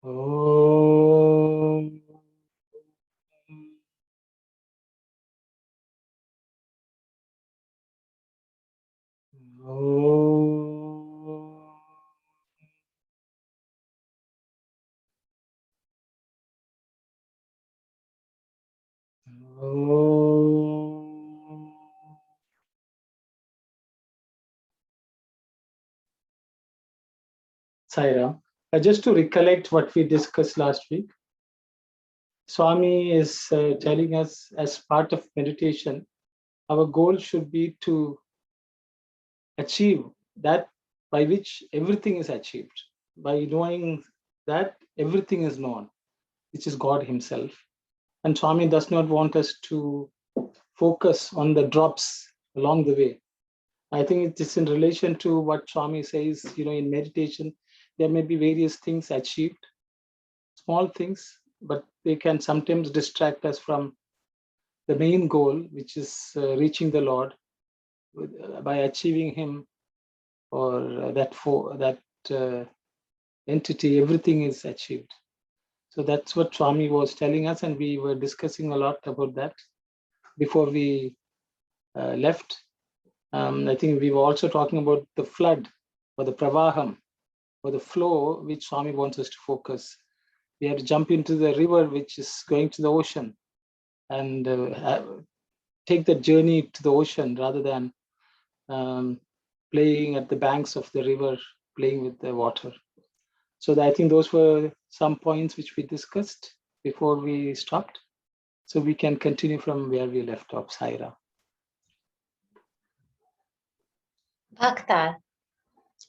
Om. Om. Om. Saira, just to recollect what we discussed last week, Swami is telling us as part of meditation, our goal should be to achieve that by which everything is achieved, by knowing that everything is known, which is God Himself. And Swami does not want us to focus on the drops along the way. I think it is in relation to what Swami says, in meditation, there may be various things achieved, small things, but they can sometimes distract us from the main goal, which is reaching the Lord. By achieving Him or that entity, everything is achieved. So that's what Swami was telling us, and we were discussing a lot about that before we left. I think we were also talking about the flood or the pravaham or the flow, which Swami wants us to focus. We have to jump into the river, which is going to the ocean, and take the journey to the ocean rather than playing at the banks of the river, playing with the water. So I think those were some points which we discussed before we stopped. So we can continue from where we left off, Saira. Bhakta,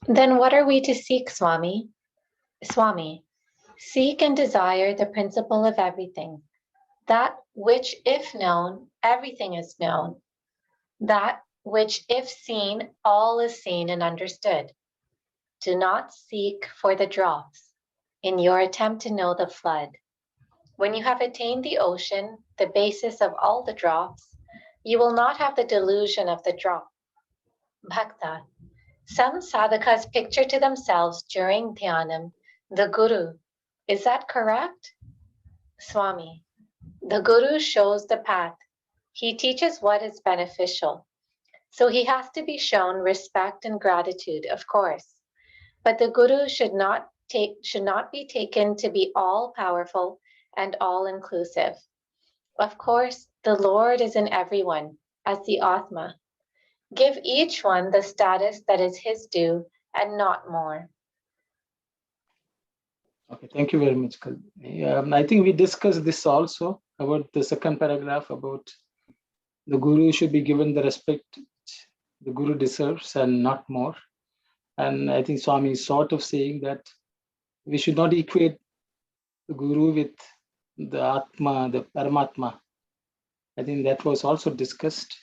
then what are we to seek, Swami? Swami, seek and desire the principle of everything, that which if known, everything is known, that which if seen, all is seen and understood. Do not seek for the drops in your attempt to know the flood. When you have attained the ocean, the basis of all the drops, you will not have the delusion of the drop. Bhakta, some sadhakas picture to themselves during dhyanam the Guru. Is that correct? Swami, the Guru shows the path. He teaches what is beneficial. So he has to be shown respect and gratitude, of course. But the Guru should not be taken to be all powerful and all inclusive. Of course, the Lord is in everyone as the Atma. Give each one the status that is his due and not more. Okay, thank you very much, Kalpini. I think we discussed this also about the second paragraph about the Guru should be given the respect the Guru deserves and not more. And I think Swami is sort of saying that we should not equate the Guru with the Atma, the Paramatma. I think that was also discussed.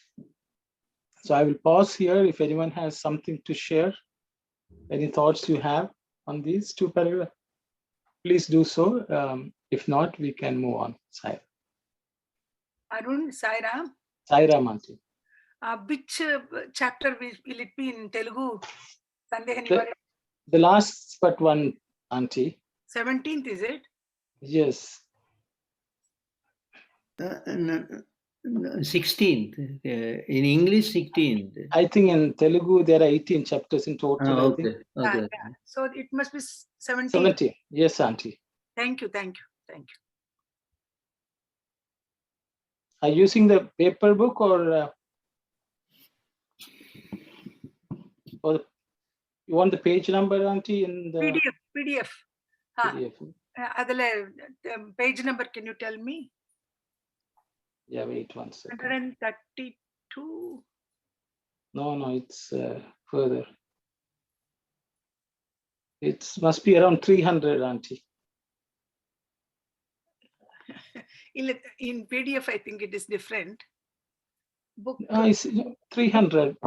So I will pause here. If anyone has something to share, any thoughts you have on these two paragraphs, please do so. If not, we can move on. Saira. Arun, Saira. Saira Manti. Which chapter will it be in Telugu? Sandeha Nivarini. The last but one, Auntie. 17th, is it? Yes. 16th. In English, 16th. I think in Telugu there are 18 chapters in total. Okay. I think. Okay. Yeah. So it must be 17. 17. Yes, Auntie. Thank you. Are you using the paper book or you want the page number, Auntie? In the PDF. PDF. Page number, can you tell me? Yeah, wait one second. 132. No, it's further. It must be around 300, Auntie. In PDF, I think it is different. Book. It's 300.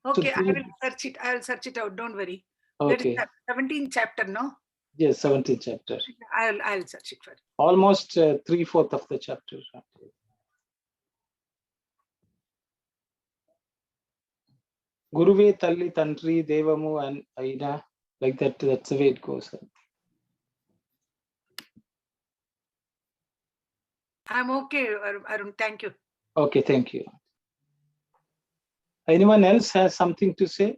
Okay, I will search it. I will search it out. Don't worry. Okay. That is 17th chapter, no? Yes, 17th chapter. I'll search it for it. Almost 3/4 of the chapter. Guruve Talli Tantri Devamu and Aina, like that. That's the way it goes. I'm okay, Arun. Thank you. Okay, thank you. Anyone else has something to say?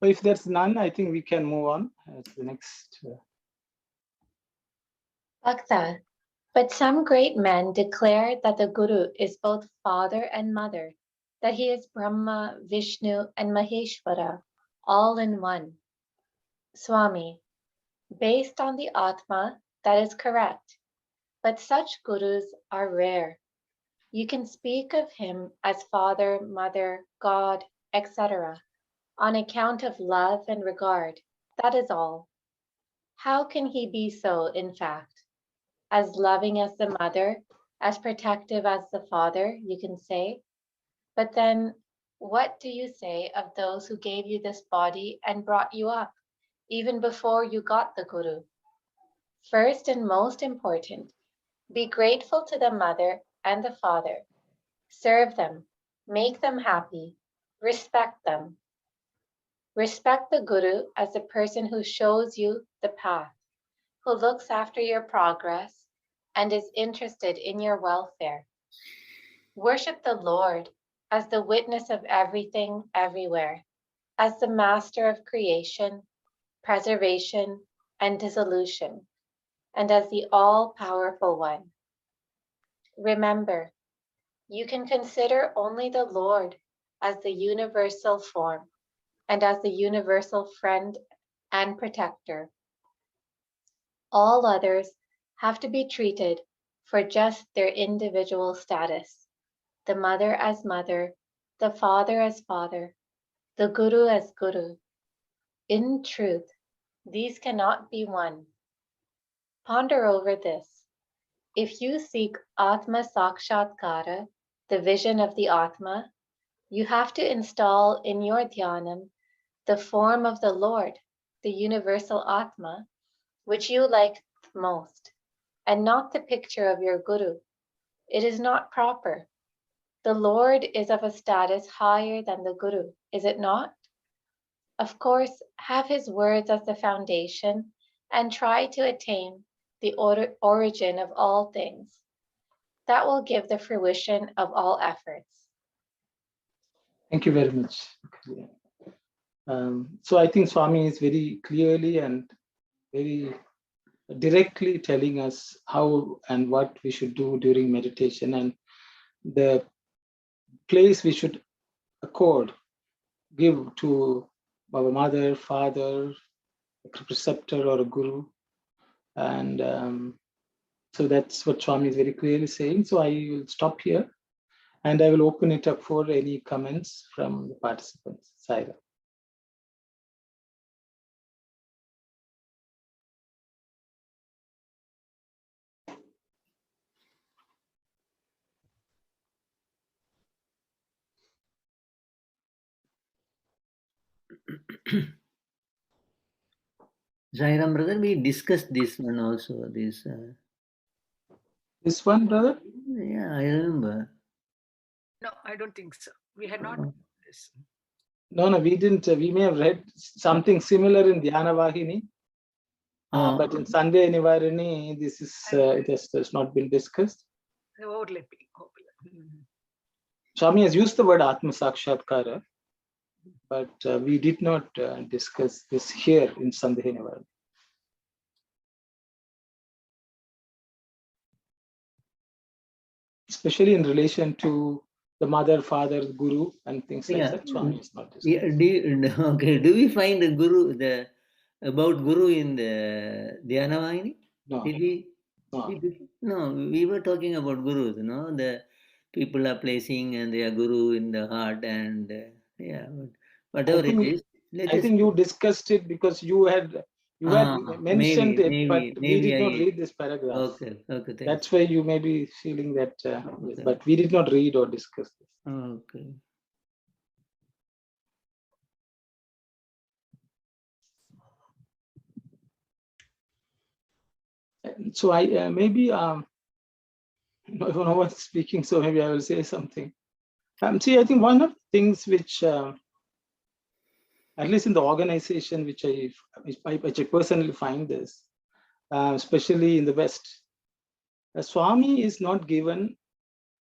Well, if there's none, I think we can move on to the next. Bhakta, but some great men declare that the Guru is both father and mother, that he is Brahma, Vishnu, and Maheshwara, all in one. Swami, based on the Atma, that is correct, but such Gurus are rare. You can speak of him as father, mother, God, etc., on account of love and regard. That is all. How can he be so, in fact? As loving as the mother, as protective as the father, you can say. But then, what do you say of those who gave you this body and brought you up, even before you got the Guru? First and most important, be grateful to the mother and the father. Serve them, make them happy, respect them. Respect the Guru as the person who shows you the path, who looks after your progress and is interested in your welfare. Worship the Lord as the witness of everything everywhere, as the master of creation, preservation, and dissolution, and as the all-powerful one. Remember, you can consider only the Lord as the universal form and as the universal friend and protector. All others have to be treated for just their individual status, the mother as mother, the father as father, the guru as guru. In truth, these cannot be one. Ponder over this. If you seek Atma Sakshatkara, the vision of the Atma, you have to install in your dhyanam the form of the Lord, the universal Atma, which you like most, and not the picture of your Guru. It is not proper. The Lord is of a status higher than the Guru, is it not? Of course, have his words as the foundation and try to attain the origin of all things. That will give the fruition of all efforts. Thank you very much. So I think Swami is very clearly and very directly telling us how and what we should do during meditation, and the place we should give to our mother, father, a preceptor, or a guru. And so that's what Swami is very clearly saying. So I will stop here and I will open it up for any comments from the participants. Saira. Jairam brother, we discussed this one also. This one, brother? Yeah, I remember. No, I don't think so. We had not. This. No, we didn't. We may have read something similar in Dhyana Vahini, but in Sandeha Nivarini, this is it has not been discussed. Overlapping. Swami has used the word Atma Sakshatkara, but we did not discuss this here in Sandeha Nivarini. Especially in relation to the mother, father, guru, and things like that. Swami is not discussed. Okay. Do we find the guru about guru in the Dhyana Vahini? No. Did we? No. No, we were talking about gurus. The people are placing and they are guru in the heart, and whatever it is. I think you discussed it because you had mentioned it, but we did not read this paragraph. Okay. Thanks. That's why you may be feeling that, yes, but we did not read or discuss this. Okay. So I maybe no one's speaking, so maybe I will say something. See, I think one of the things which, at least in the organization, which I personally find this, especially in the West, a Swami is not given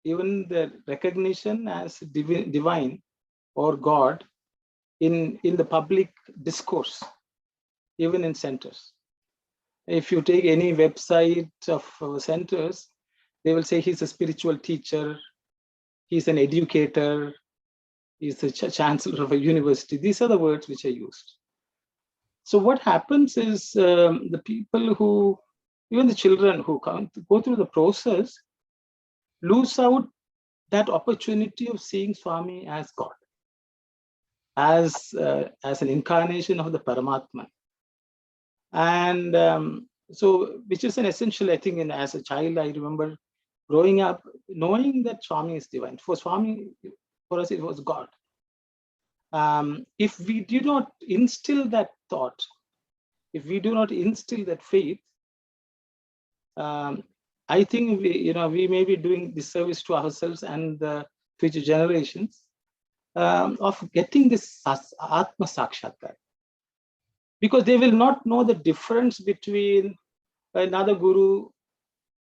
even the recognition as divine or God in the public discourse, even in centers. If you take any website of centers, they will say he's a spiritual teacher, he's an educator, he's the chancellor of a university. These are the words which are used. So what happens is the people who, even the children who go through the process, lose out that opportunity of seeing Swami as God, as an incarnation of the Paramatma. And so, which is an essential, I think, as a child, I remember growing up, knowing that Swami is divine. For Swami, for us, it was God. If we do not instill that thought, if we do not instill that faith, I think we may be doing disservice to ourselves and the future generations of getting this Atma Sakshatkar. Because they will not know the difference between another guru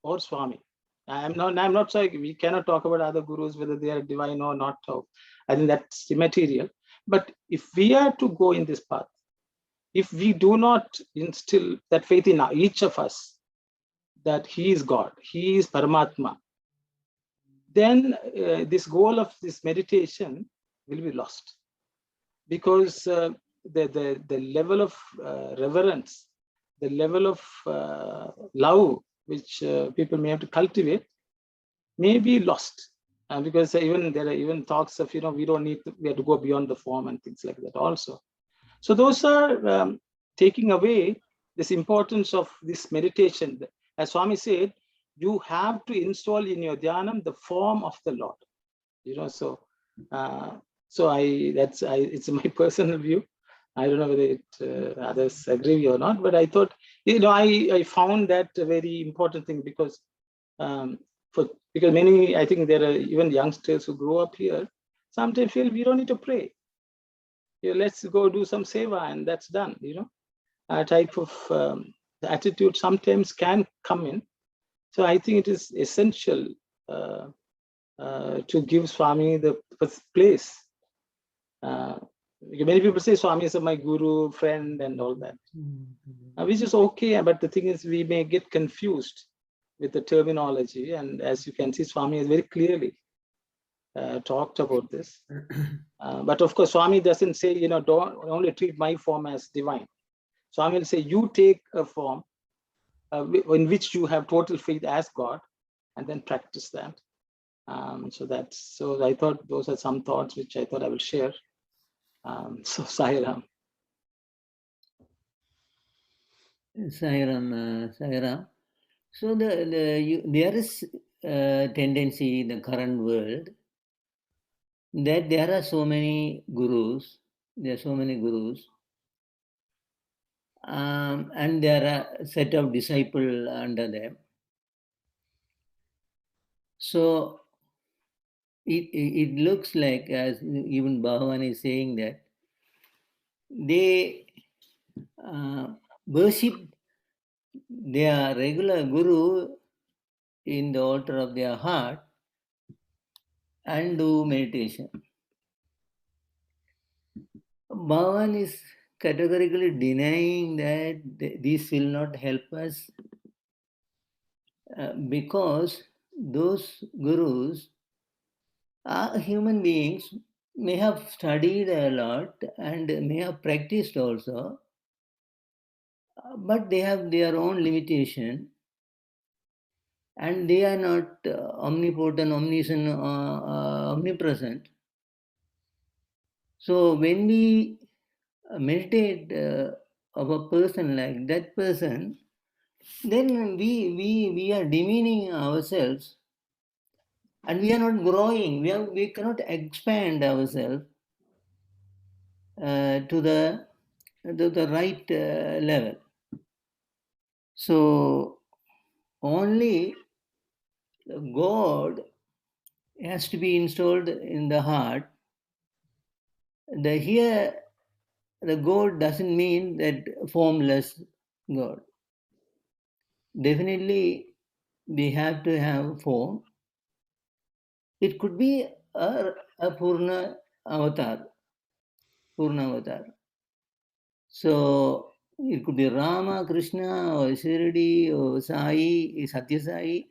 or Swami. I'm not saying we cannot talk about other gurus, whether they are divine or not. I think that's immaterial. But if we are to go in this path, if we do not instill that faith in each of us, that he is God, he is Paramatma, then this goal of this meditation will be lost. Because the level of reverence, the level of love which people may have to cultivate may be lost. Because even there are even talks of, we don't need to, we have to go beyond the form and things like that also. So those are taking away this importance of this meditation. As Swami said, you have to install in your dhyanam the form of the Lord. So it's my personal view. I don't know whether others agree or not, but I thought, I found that a very important thing, because many, I think there are even youngsters who grow up here, sometimes feel we don't need to pray. Let's go do some seva and that's done. A type of attitude sometimes can come in. So I think it is essential to give Swami the place. Many people say Swami is my guru, friend, and all that, which is okay. But the thing is, we may get confused with the terminology. And as you can see, Swami has very clearly talked about this. But of course, Swami doesn't say, don't only treat my form as divine. Swami will say, you take a form in which you have total faith as God, and then practice that. So I thought those are some thoughts which I thought I will share. So Sairam. Sairam. So there is a tendency in the current world that there are so many gurus. There are so many gurus, and there are a set of disciples under them. So it looks like, as even Bhagawan is saying, that they worship their regular guru in the altar of their heart and do meditation. Bhagavan is categorically denying that this will not help us because those gurus are human beings, may have studied a lot and may have practiced also, but they have their own limitation and they are not omnipotent, omniscient, omnipresent. So when we meditate of a person like that person, then we are demeaning ourselves and we are not growing. We cannot expand ourselves to the right level. So only God has to be installed in the heart. Here, the God doesn't mean that formless God. Definitely, we have to have form. It could be a Purna avatar. So it could be Rama, Krishna, or Shirdi, or Sai, Sathya Sai.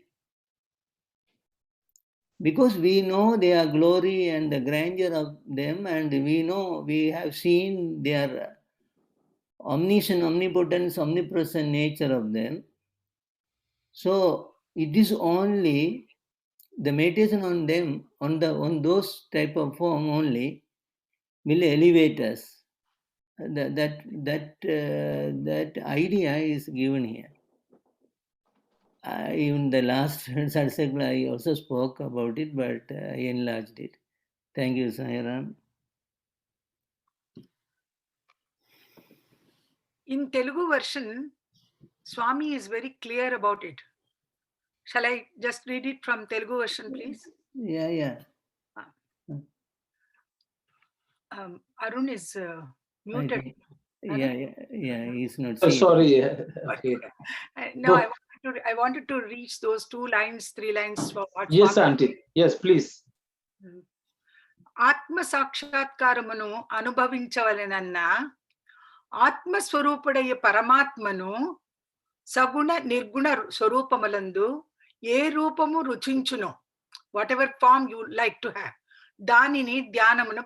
Because we know their glory and the grandeur of them, and we know, we have seen their omniscient, omnipotence, omnipresent nature of them. So it is only the meditation on them, on those type of form only, will elevate us. That idea is given here. Even the last satsang I also spoke about it, but I enlarged it. Thank you, Sairam. In Telugu version, Swami is very clear about it. Shall I just read it from Telugu version, please? Yeah. Arun is muted. Yeah, he's not Oh, seen. sorry. Okay. No, I wanted to reach those 2 lines, 3 lines for what Yes, Swami. Auntie. Yes, please. ఆత్మ సాక్షాత్కారమును అనుభవించవలెనన్న ఆత్మస్వరూపుడయ్య పరమాత్మను సగుణ నిర్గుణ స్వరూపములందు ఏ రూపము రుచించునో, whatever form you like to have, దానిని ధ్యానమును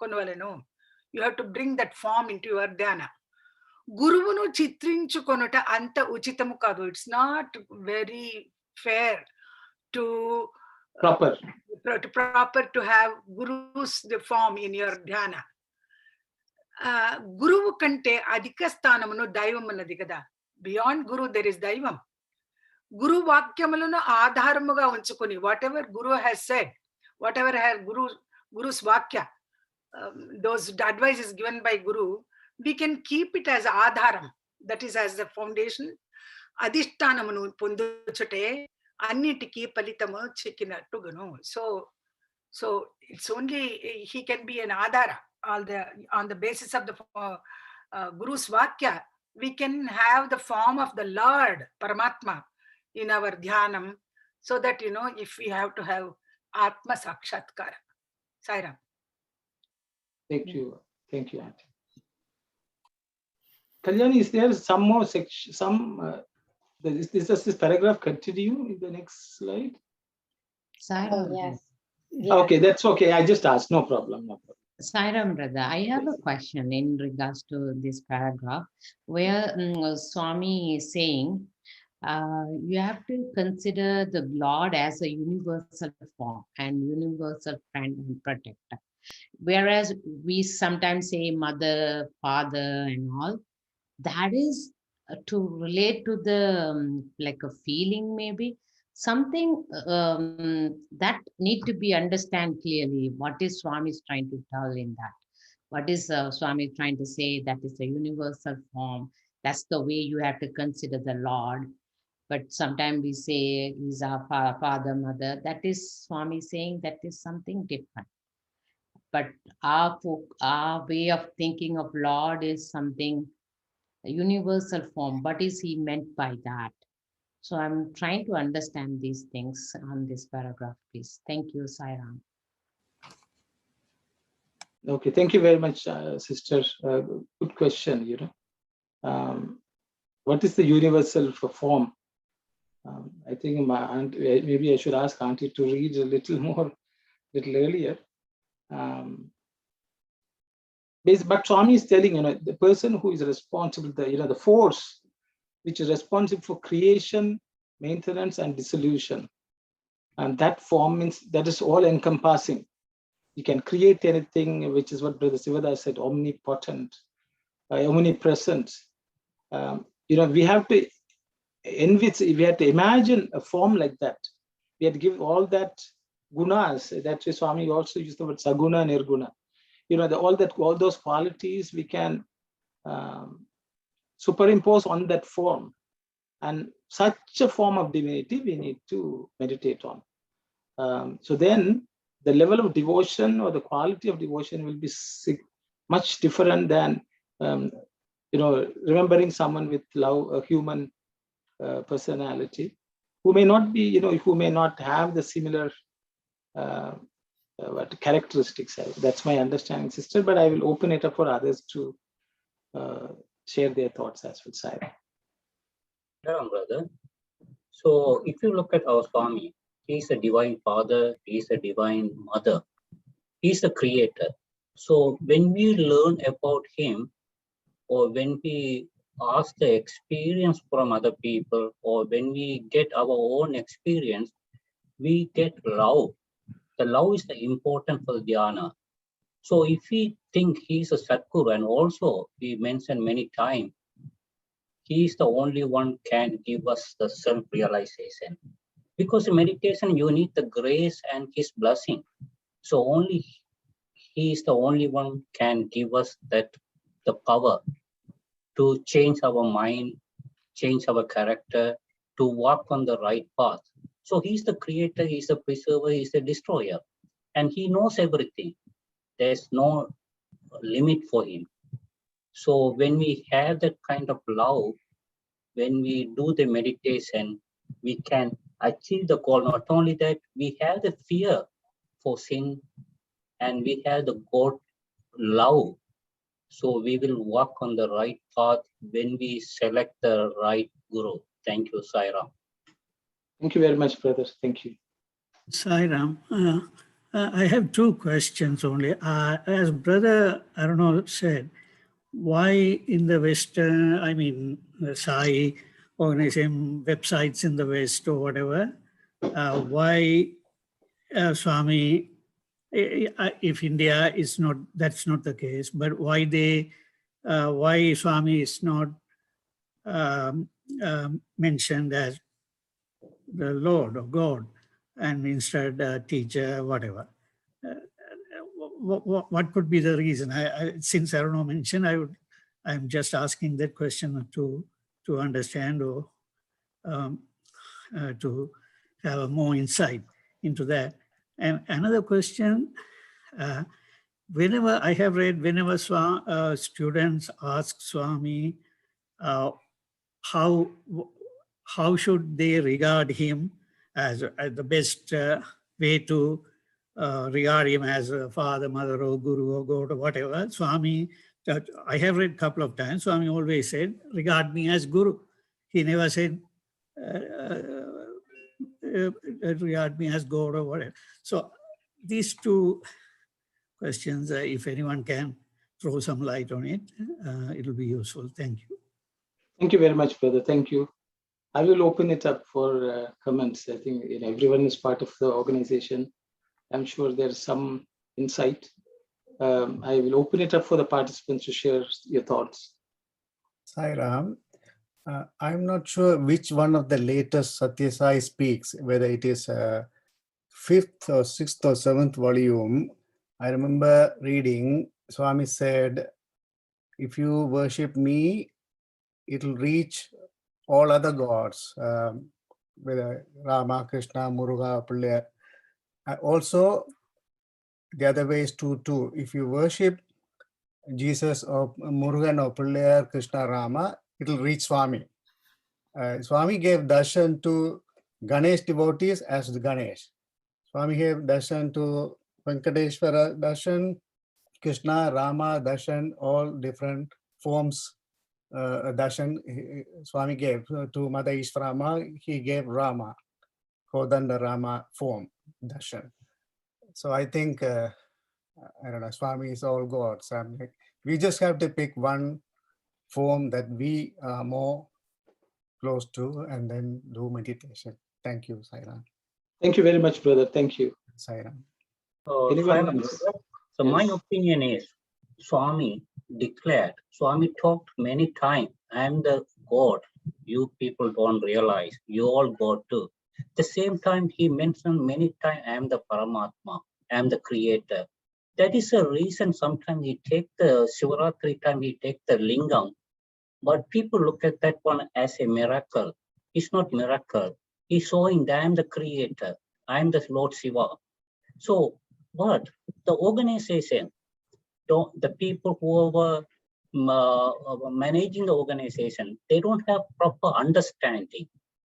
కొనవలెను. You have to bring that form into your dhyana. గురువును చిత్రించుకొనుట అంత ఉచితము కాదు. It's not very fair to proper to have guru's the form in your dhyana. Guruvu kante adhika sthanamunu daivam annadi kada. Beyond guru there is daivam. Guru vakyamulunu adharamuga unchukoni, whatever guru has said, whatever has guru's vakya, those advices given by guru, we can keep it as adharam, that is as the foundation. Adhishtanamunu ponduchute అన్నిటికీ ఫలితము చిక్కినట్టుగును. So it's only he can be an adhara on the basis of the Guru's Vakya. We can have the form of the Lord Paramatma in our dhyanam, so that if we have to have Atma Sakshatkara. Sairam. Thank you, Auntie. Kalyani, is there some more section? Does this paragraph continue in the next slide? Oh, yes. Okay, that's okay. I just asked. No problem. Sairam, brother, I have a question in regards to this paragraph where Swami is saying you have to consider the Lord as a universal form and universal friend and protector. Whereas we sometimes say mother, father and all, that is to relate to the like a feeling, maybe something that need to be understand clearly. What is Swami is trying to tell in that? What is Swami trying to say? That is a universal form. That's the way you have to consider the Lord. But sometimes we say he's our father, mother. That is Swami saying that is something different. But our way of thinking of Lord is something universal form. What is he meant by that? So I'm trying to understand these things on this paragraph, please. Thank you, Sairam. Okay, thank you very much, sister. Good question. What is the universal form? I think maybe I should ask Auntie to read a little earlier. But Swami is telling, the person who is responsible, the force which is responsible for creation, maintenance, and dissolution. And that form means that is all encompassing. You can create anything, which is what Brother Sivadas said, omnipotent, omnipresent. We have to we have to imagine a form like that. We have to give all that gunas. That's why Swami also used the word saguna, nirguna. All those qualities we can superimpose on that form. And such a form of divinity we need to meditate on. So then the level of devotion or the quality of devotion will be much different than remembering someone with love, a human personality, who may not be, who may not have the similar characteristics. That's my understanding, sister, but I will open it up for others to share their thoughts as well, Sai. Yeah, brother. So if you look at our Swami, he is a divine father, he is a divine mother, he is the creator. So when we learn about him, or when we ask the experience from other people, or when we get our own experience, we get love. The love is the important for the dhyana. So if we think he is a Sadguru, and also we mentioned many times, he is the only one can give us the self-realization. Because in meditation, you need the grace and his blessing. So only he is the only one can give us the power to change our mind, change our character, to walk on the right path. So he's the creator, he's the preserver, he's the destroyer. And he knows everything. There's no limit for him. So when we have that kind of love, when we do the meditation, we can achieve the goal. Not only that, we have the fear for sin, and we have the God love. So we will walk on the right path when we select the right Guru. Thank you, Sai Ram. Thank you very much, brothers. Thank you. Sai Ram, I have two questions only. As Brother Arnold said, why in the Western, the Sai organization, websites in the West or whatever, why Swami, if India is not, that's not the case, but why Swami is not mentioned as the Lord or God, and instead teacher, whatever. What could be the reason? Since Arno mentioned, I'm just asking that question to understand or to have more insight into that. And another question, whenever I have read, whenever students ask Swami, how should they regard him as the best way to regard him as a father, mother, or guru, or God, or whatever. Swami, I have read a couple of times, Swami always said, regard me as guru. He never said, regard me as God or whatever. So these two questions, if anyone can throw some light on it, it'll be useful. Thank you. Thank you very much, brother. Thank you. I will open it up for comments. I think everyone is part of the organization. I'm sure there's some insight. I will open it up for the participants to share your thoughts. Sai Ram, I'm not sure which one of the latest Sathya Sai speaks, whether it is 5th or 6th or 7th volume. I remember reading, Swami said, if you worship me, it'll reach all other gods, whether Rama, Krishna, Muruga, Pullayar. Also, the other way is true too. If you worship Jesus or Murugan or Pullayar, Krishna, Rama, it'll reach Swami. Swami gave darshan to Ganesh devotees as the Ganesh. Swami gave darshan to Venkateshwara darshan, Krishna, Rama darshan, all different forms darshan Swami gave. To Mother Ishvarama, he gave Rama, Kodanda Rama form darshan. So I think, I don't know, Swami is all gods. We just have to pick one form that we are more close to and then do meditation. Thank you, Sai Ram. Thank you very much, brother. Thank you. Sai Ram. So my opinion is, Swami declared, Swami talked many times, I am the God. You people don't realize, you all God too. At the same time, he mentioned many times, I am the Paramatma, I am the creator. That is a reason sometimes he take the Shivaratri time, he take the lingam. But people look at that one as a miracle. It's not miracle. He's showing that I'm the creator. I'm the Lord Shiva. So what? The organization, the people who were managing the organization, they don't have proper understanding,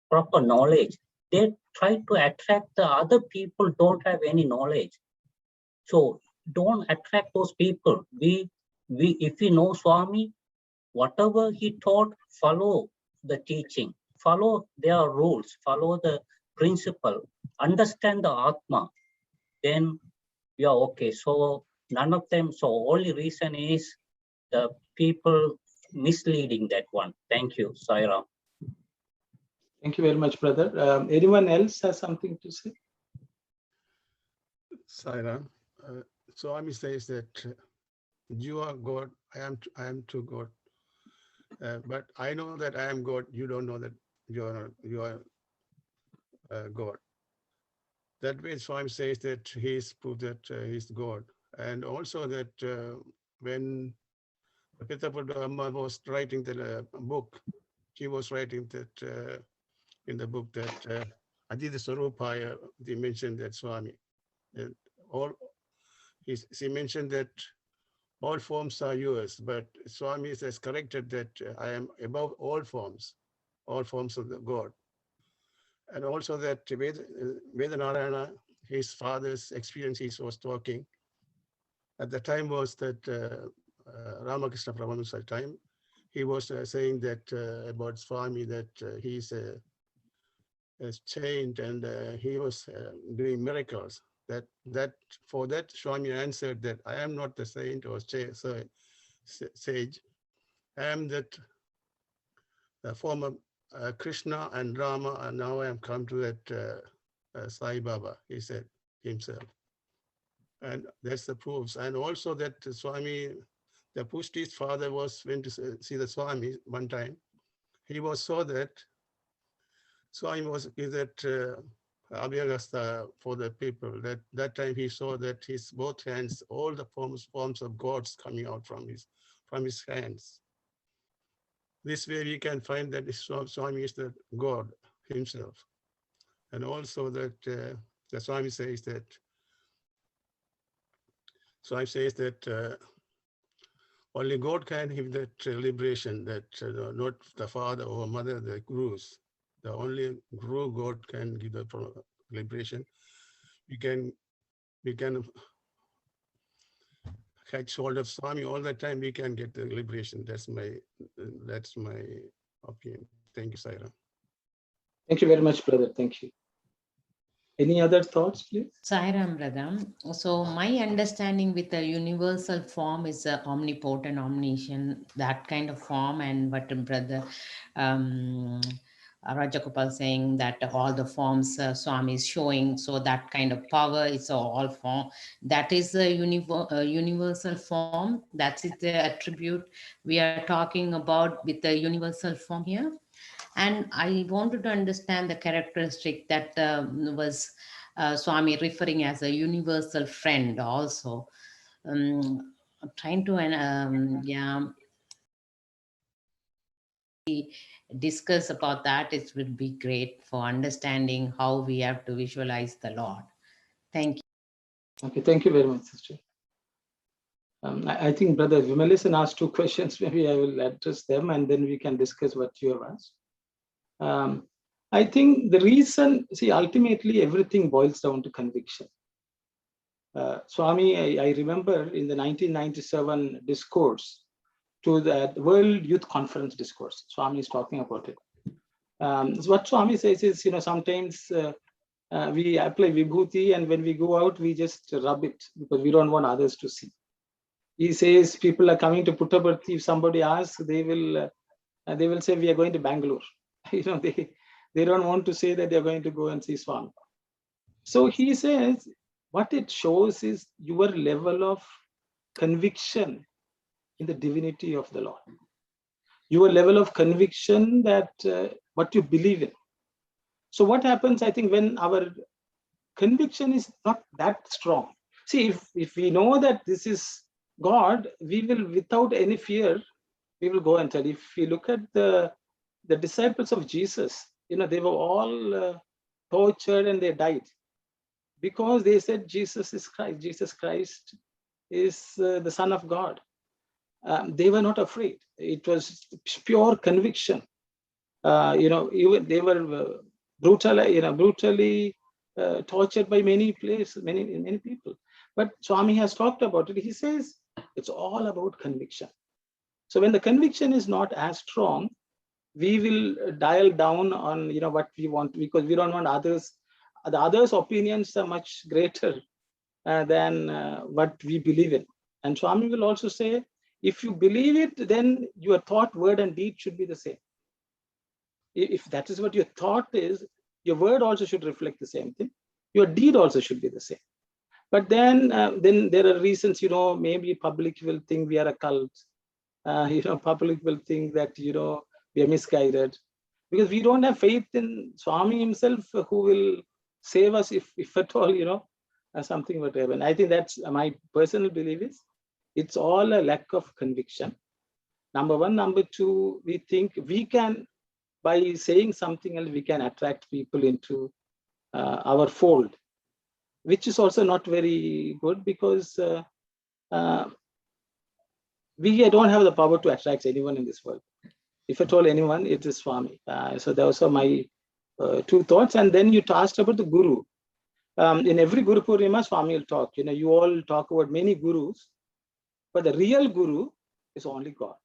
proper knowledge. They try to attract the other people don't have any knowledge. So don't attract those people. If we know Swami, whatever he taught, follow the teaching, follow their rules, follow the principle, understand the Atma, then we are okay. So none of them, so only reason is the people misleading that one. Thank you, Sairam. Thank you very much, brother. Anyone else has something to say? Sairam, Swami says that you are God, I am to God. But I know that I am God. You don't know that you are God. That way, Swami says that he's proved that he's God, and also that when Pittapada Amma was writing the book, she was writing that in the book that Aditya Sarupaya, they mentioned that Swami, that she mentioned that all forms are yours, but Swami has corrected that I am above all forms of the God. And also that Vedanarayana, his father's experience, he was talking. At the time was that Ramakrishna Paramahansa's time, he was saying that about Swami, that he's changed and he was doing miracles. That for that Swami answered that I am not the saint or sage. I am that the form of Krishna and Rama, and now I am come to that Sai Baba, he said himself. And that's the proofs. And also that Swami, the Pushti's father went to see the Swami one time. He saw that Swami was that Abhyagasta for the people. That time he saw that his both hands, all the forms of gods coming out from his hands. This way we can find that Swami is the God himself. And also that the Swami says that only God can give that liberation, that not the father or mother, the gurus. The only guru God can give the liberation. We can catch hold of Swami all the time. We can get the liberation. That's my opinion. Thank you, Saira. Thank you very much, brother. Thank you. Any other thoughts, please? Sairam, brother. So my understanding with the universal form is omnipotent, omniscient, that kind of form, and what brother Rajagopal saying that all the forms Swami is showing, so that kind of power is all form. That is the universal form. That's the attribute we are talking about with the universal form here. And I wanted to understand the characteristic that was Swami referring as a universal friend also. Trying to discuss about that. It would be great for understanding how we have to visualize the Lord. Thank you. Okay, thank you very much, sister. I think Brother Vimalesan asked two questions. Maybe I will address them and then we can discuss what you have asked. I think the reason, ultimately everything boils down to conviction. Swami, I remember in the 1997 discourse to the World Youth Conference discourse, Swami is talking about it. So what Swami says is, sometimes we apply vibhuti and when we go out, we just rub it because we don't want others to see. He says people are coming to Puttaparthi. If somebody asks, they will say we are going to Bangalore. They don't want to say that they are going to go and see Swami. So he says what it shows is your level of conviction in the divinity of the Lord. Your level of conviction that what you believe in. So what happens, I think, when our conviction is not that strong. See, if we know that this is God, we will, without any fear, we will go and tell. If we look at the disciples of Jesus, they were all tortured and they died because they said Jesus is Christ. Jesus Christ is the Son of God. They were not afraid. It was pure conviction. Even they were brutally tortured by many people. But Swami has talked about it. He says it's all about conviction. So when the conviction is not as strong, we will dial down on what we want, because we don't want the others' opinions are much greater than what we believe in. And Swami will also say, if you believe it, then your thought, word, and deed should be the same. If that is what your thought is, your word also should reflect the same thing. Your deed also should be the same. But then there are reasons, maybe public will think we are a cult. Public will think that, we are misguided, because we don't have faith in Swami himself, who will save us if at all, something would happen. I think that's my personal belief is, it's all a lack of conviction. Number one. Number two, we think we can, by saying something else, we can attract people into our fold, which is also not very good, because we don't have the power to attract anyone in this world. If at all anyone, it is Swami. So those are my two thoughts. And then you asked about the Guru. In every Guru Purnima, Swami will talk. You all talk about many gurus, but the real Guru is only God.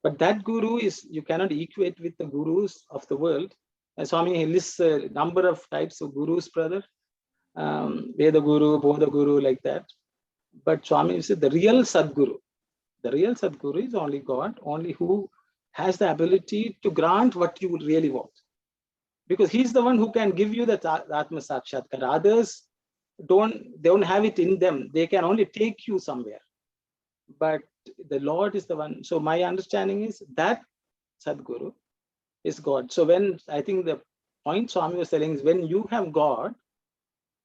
But that Guru is, you cannot equate with the gurus of the world. Swami lists a number of types of gurus, brother. Veda Guru, Bodha Guru, like that. But Swami said the real Sadguru is only God, only who has the ability to grant what you really want. Because he's the one who can give you the Atma Sakshatkar. Others don't have it in them. They can only take you somewhere. But the Lord is the one. So my understanding is that Sadguru is God. So when, I think the point Swami was telling is, when you have God,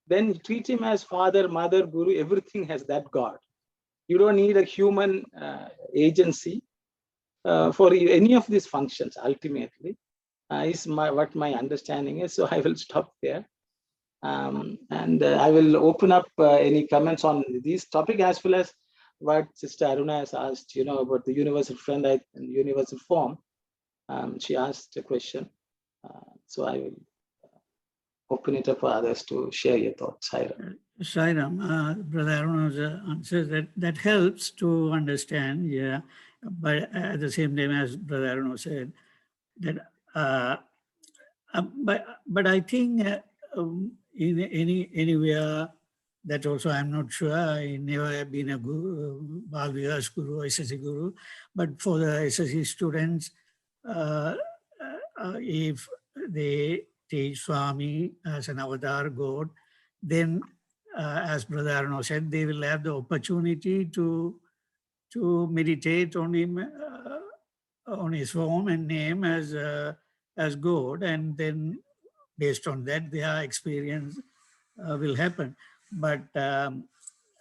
then treat him as father, mother, guru, everything has that God. You don't need a human agency for any of these functions, ultimately, is what my understanding is. So I will stop there. And I will open up any comments on this topic, as well as what Sister Aruna has asked, about the universal friend and universal form. She asked a question. So I will open it up for others to share your thoughts. Sairam, Brother Aruna's answer, that helps to understand, yeah. But at the same time, as Brother Aruna said, that but I think in anywhere, that also I'm not sure. I never have been a guru, Bal Vikas Guru, SSC Guru. But for the SSC students, if they take Swami as an avatar God, then as Brother Arno said, they will have the opportunity to meditate on him, on his form and name as God, and then based on that, their experience will happen. But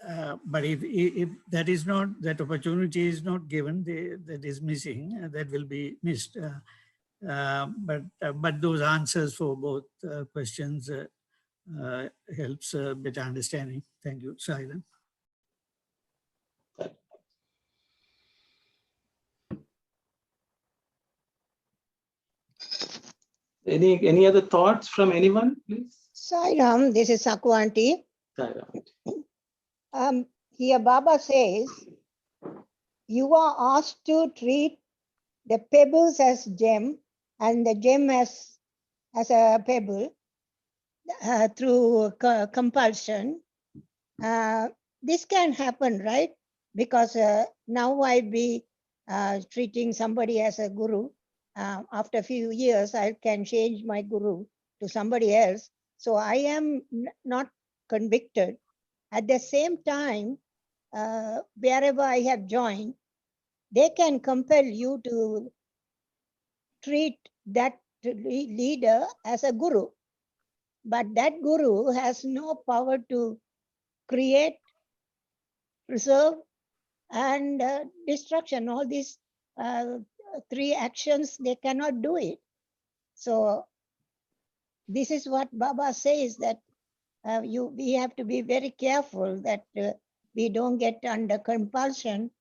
if that is not, that opportunity is not given, that is missing, that will be missed. But those answers for both questions helps better understanding. Thank you, Sairam. Any other thoughts from anyone, please? Sairam, this is Saku Aunty. Sairam. Here Baba says, you are asked to treat the pebbles as gem and the gem as a pebble through compulsion. This can happen, right? Because now I'll be treating somebody as a guru. After a few years, I can change my guru to somebody else. So I am not convicted. At the same time, wherever I have joined, they can compel you to treat that leader as a guru. But that guru has no power to create, preserve, and destruction. All these three actions, they cannot do it. So this is what Baba says, that we have to be very careful that we don't get under compulsion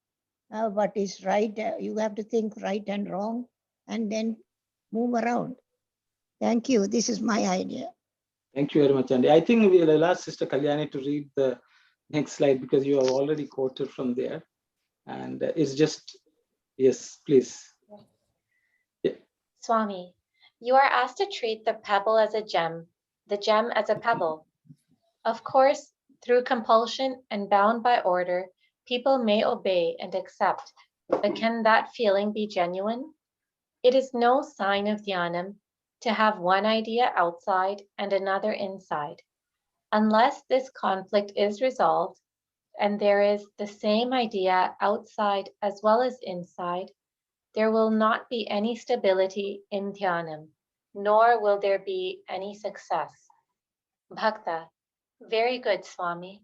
what is right. You have to think right and wrong and then move around. Thank you. This is my idea. Thank you very much, Andy. I think we'll ask Sister Kalyani to read the next slide because you have already quoted from there. And it's just, yes, please. Yeah. Swami, you are asked to treat the pebble as a gem, the gem as a pebble. Of course, through compulsion and bound by order, people may obey and accept, but can that feeling be genuine? It is no sign of dhyanam to have one idea outside and another inside. Unless this conflict is resolved and there is the same idea outside as well as inside, there will not be any stability in dhyanam, nor will there be any success. Bhakta, very good, Swami.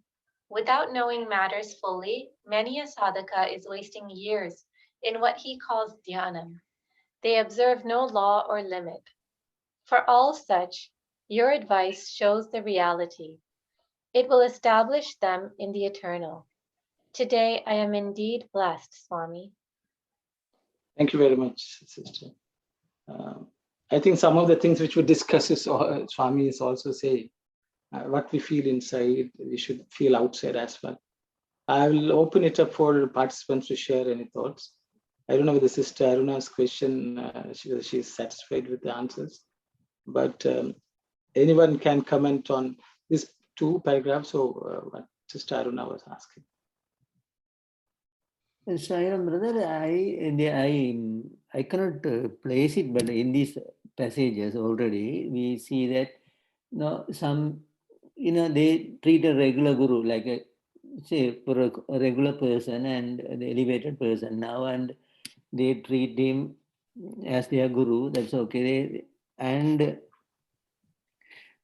Without knowing matters fully, many a sadhaka is wasting years in what he calls dhyanam. They observe no law or limit. For all such, your advice shows the reality. It will establish them in the eternal. Today I am indeed blessed, Swami. Thank you very much, Sister. I think some of the things which we discuss is Swami is also saying. What we feel inside, we should feel outside as well. I will open it up for participants to share any thoughts. I don't know whether Sister Aruna's question, she's satisfied with the answers, but anyone can comment on these two paragraphs or what Sister Aruna was asking. Sairam, brother, I cannot place it, but in these passages already, we see that some, they treat a regular guru like a, say, for a regular person and the elevated person now, and they treat him as their guru. That's okay. And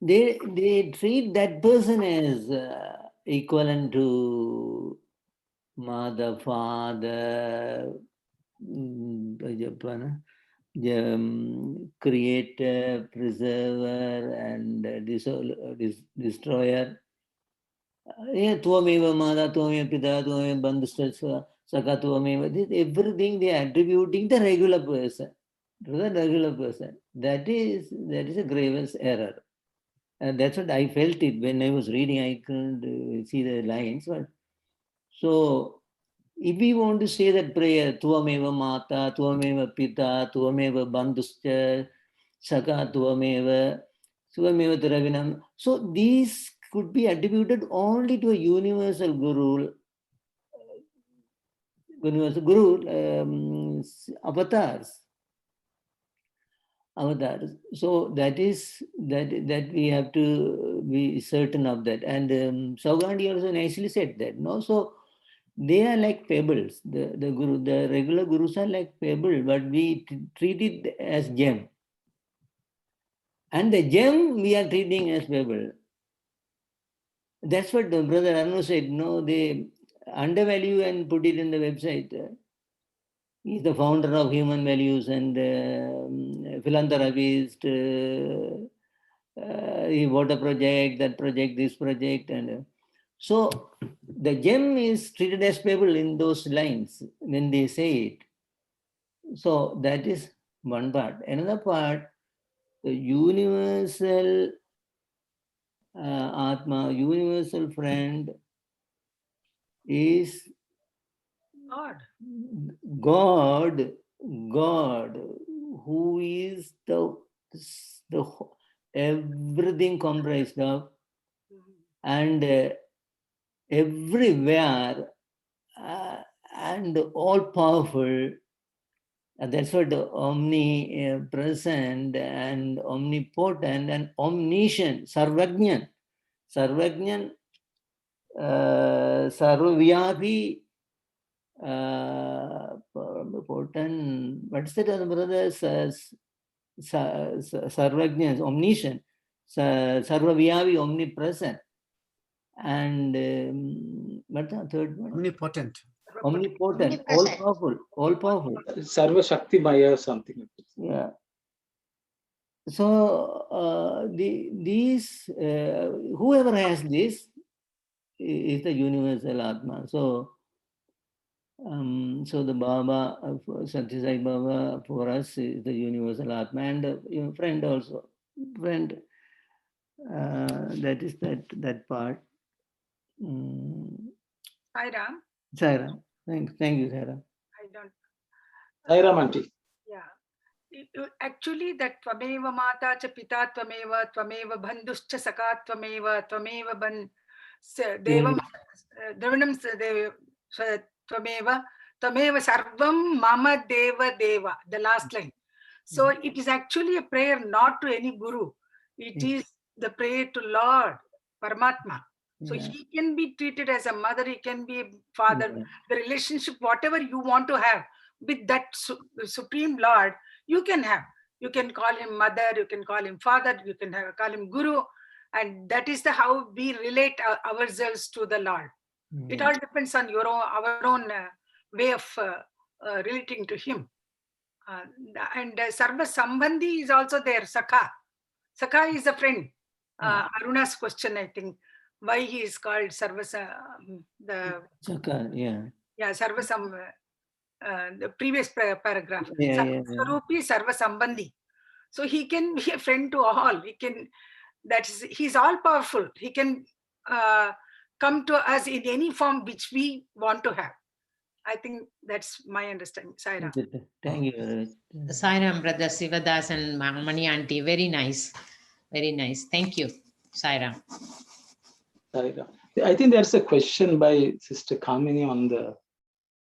they treat that person as equivalent to mother, father, creator, preserver, and destroyer. Tvameva mada, tvameva pita, tvameva bandhustasya, saka tvameva. Everything they are attributing the regular person to the regular person. That is a gravest error. And that's what I felt it when I was reading. I couldn't see the lines. But so if we want to say that prayer, Tvameva Mata, Tvameva Pita, Tvameva Bandhuscha, Saka Tvameva, Tvameva Taravinam. So these could be attributed only to a universal guru, avatars. So that we have to be certain of that. And Saugandi also nicely said that. No, so they are like pebbles. The regular gurus are like pebbles, but we treat it as gem. And the gem we are treating as pebble. That's what the brother Arno said. No, they undervalue and put it in the website. He's the founder of Human Values and philanthropist. He bought a project, that project, this project, and so the gem is treated as pebble in those lines when they say it. So that is one part. Another part, the universal Atma, universal friend is God, who is the everything comprised of, and everywhere and all powerful. That's what omnipresent and omnipotent and omniscient, Sarvagnan, Sarvyapi, potent. What's that, brother? Sarvagnan, omniscient, Sarvyapi, omnipresent, and what's the third one? Omnipotent. Omnipotent, all powerful. Sarva Shakti Maya or something like that. Yeah. So these whoever has this is the universal Atma. So so the Baba, Sathya Sai Baba for us is the universal Atma, and friend also. Friend, that is that part. Sairam, Saira, thank you, Saira. I don't. Sairam aunty. Yeah. Actually, that Tvameva Mata cha Pita Tvameva, Tvameva Bandhuscha Saka Tvameva, Tvameva Devam Dravinam Tvameva, Tvameva Sarvam Mama Deva Deva, the last line. So it is actually a prayer not to any guru. It is the prayer to Lord, Paramatma. So he can be treated as a mother, he can be a father. The relationship, whatever you want to have with that Supreme Lord, you can have. You can call him mother, you can call him father, you can call him guru. And that is the how we relate ourselves to the Lord. It all depends on our own way of relating to him. And Sarva Sambandhi is also there, Sakha. Sakha is a friend. Aruna's question, I think, why he is called Sarva Sakha, yeah. Sarva the previous paragraph. Swarupi Sarva Sambandhi. So he can be a friend to all. He's all powerful. He can come to us in any form which we want to have. I think that's my understanding. Saira. Thank you. Sairam, Brother Sivadas and Mani Auntie. Very nice. Very nice. Thank you, Sairam. Sairam. I think there's a question by Sister Kamini on the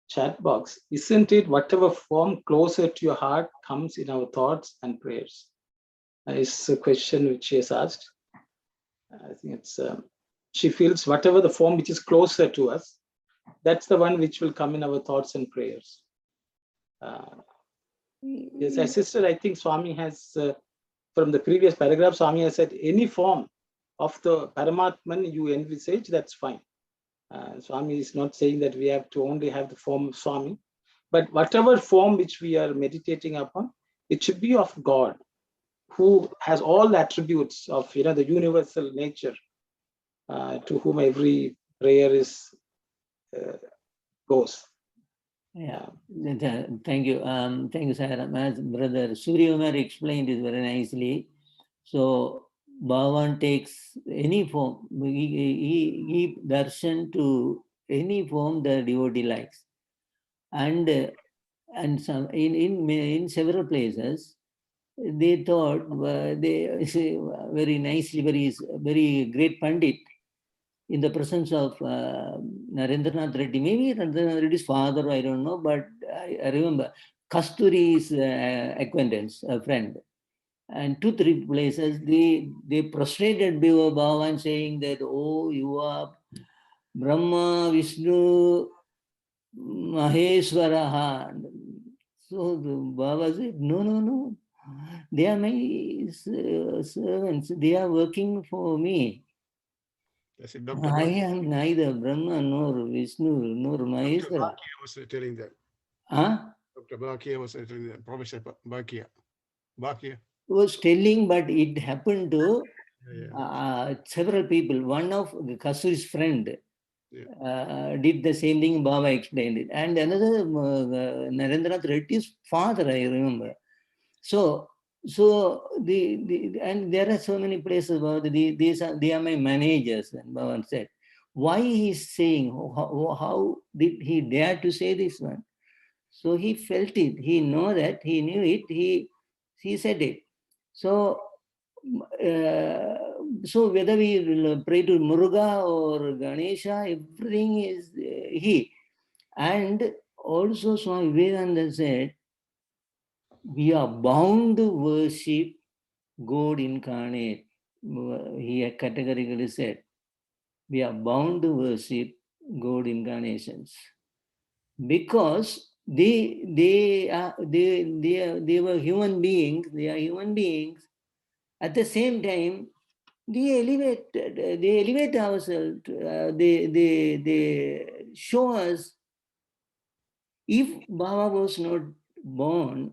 chat box. Isn't it whatever form closer to your heart comes in our thoughts and prayers? Is a question which she has asked. I think it's she feels whatever the form which is closer to us, that's the one which will come in our thoughts and prayers. Yes, my sister, I think Swami has, from the previous paragraph, Swami has said any form of the Paramatman you envisage, that's fine. Swami is not saying that we have to only have the form of Swami, but whatever form which we are meditating upon, it should be of God, who has all the attributes of the universal nature, to whom every prayer is goes. Yeah, thank you. Thank you, Sairam. As Brother Surya Umar explained it very nicely. So Bhagawan takes any form. He darshan to any form the devotee likes, and some in several places they thought they say very nicely, very great Pandit in the presence of Narendranath Reddy, maybe Narendranath Reddy's father, I don't know, but I remember Kasturi's acquaintance, a friend. And 2-3 places, they prostrated before Bhagavan saying that, oh, you are Brahma, Vishnu, Maheshwaraha. So the Baba said, no. They are my servants. They are working for me. I am neither Brahma nor Vishnu nor Maheshwara. Dr. Bhakia was telling that. Huh? Dr. Bhakia was telling that. Professor Bhakia Was telling, but it happened to several people. One of Kasuri's friend did the same thing. Baba explained it, and another Narendranath Reddy's father, I remember. So and there are so many places about they are my managers, and Bhavan said, why he's saying, how did he dare to say this one? So he felt it, he knew it, he said it. So whether we pray to Muruga or Ganesha, everything is he. And also Swami Vivekananda said, we are bound to worship God incarnate. He categorically said, we are bound to worship God incarnations, because they were human beings. They are human beings. At the same time, they elevate ourselves. They show us. If Baba was not born,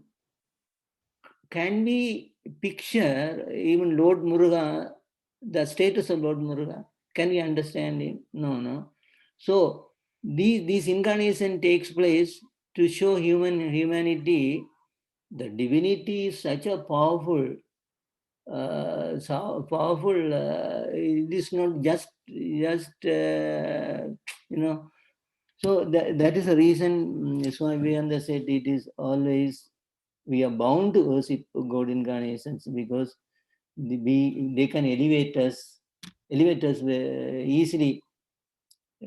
can we picture even Lord Muruga, the status of Lord Muruga. Can we understand him? No. So this incarnation takes place to show humanity. The divinity is such a powerful, it is not just So that is the reason Swami Vivekananda said it is always we are bound to worship God incarnations because they can elevate us easily.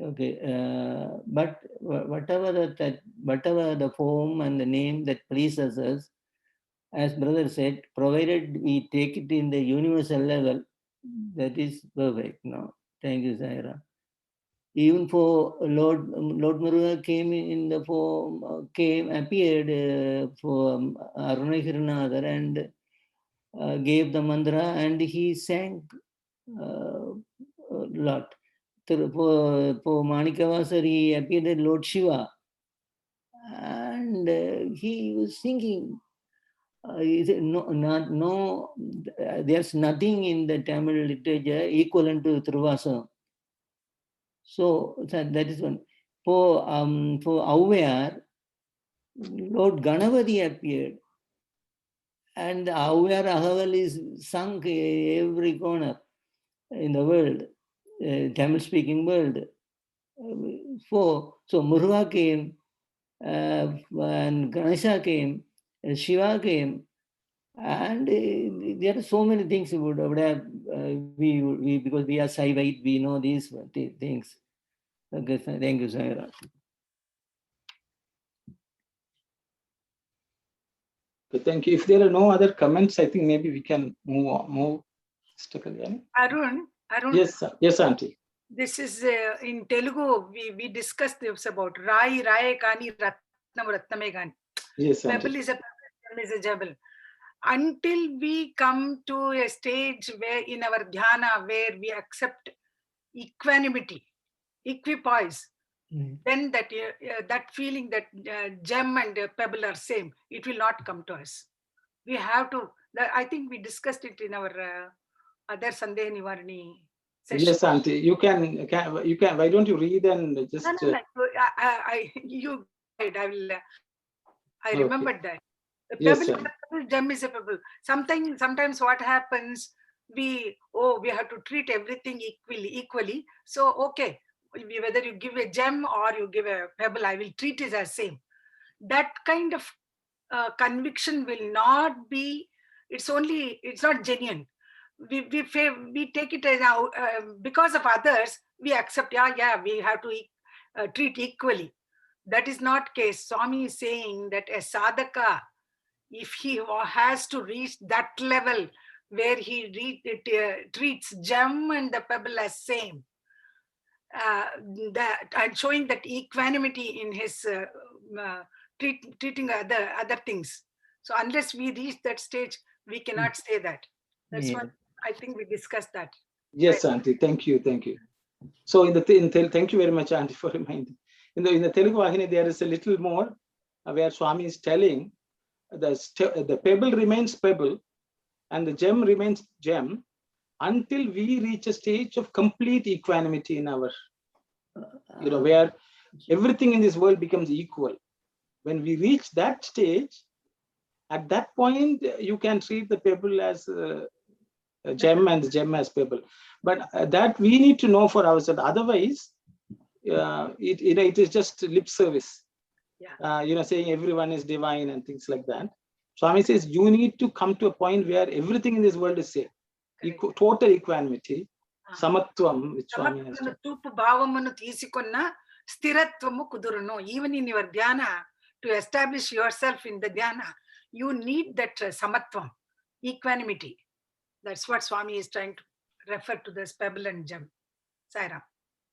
Okay, but whatever the form and the name that pleases us, as brother said, provided we take it in the universal level, that is perfect. No, thank you, Saira. Even for Lord Muruga came in the form, appeared for Arunahirnadar and gave the mantra, and he sang a lot. For Manikavasar, he appeared as Lord Shiva, and he was singing. There's nothing in the Tamil literature equivalent to Truvasam. So that is one. For Avyar, Lord Ganavati appeared, and Avyar Ahaval is sung every corner in the world, Tamil-speaking world. So Muruga came, and Ganesha came, Shiva came, and there are so many things we would have. We because we are Saivite, we know these things. Okay, thank you, Saira. Okay, thank you. If there are no other comments, I think maybe we can move on. Mr. Kalyani. Arun. Yes, sir. Yes, Auntie. This is in Telugu. We discussed this about Rai Kani Ratname Gani. Yes, Pebble is a jebel. Until we come to a stage where in our dhyana where we accept equanimity, equipoise, then that feeling that gem and pebble are same, it will not come to us. We have to. I think we discussed it in our other Sandeha Nivarini session. Yes, Auntie. You can. Why don't you read and just? No. You guide. I remembered that. The Yes, pebble is a pebble, gem is a pebble. Sometimes what happens, we have to treat everything equally. So okay, whether you give a gem or you give a pebble, I will treat it as same. That kind of conviction will not be. It's not genuine. We take it as because of others. We accept. Yeah. We have to treat equally. That is not case. Swami is saying that a sadhaka, if he has to reach that level where he treats gem and the pebble as same, and showing that equanimity in his treating other things. So unless we reach that stage, we cannot say that. That's what I think we discussed that. Yes, right. Auntie. Thank you. So thank you very much, Auntie, for reminding. In the Telugu Vahini, there is a little more where Swami is telling the pebble remains pebble and the gem remains gem until we reach a stage of complete equanimity in our, where everything in this world becomes equal. When we reach that stage, at that point, you can treat the pebble as a gem and the gem as pebble. But that we need to know for ourselves. Otherwise, it is just lip service. Yeah. Saying everyone is divine and things like that. Swami says you need to come to a point where everything in this world is same. Total equanimity. Samatvam, which Swami has done. Even in your dhyana, to establish yourself in the dhyana, you need that samatvam, equanimity. That's what Swami is trying to refer to this pebble and gem. Saira.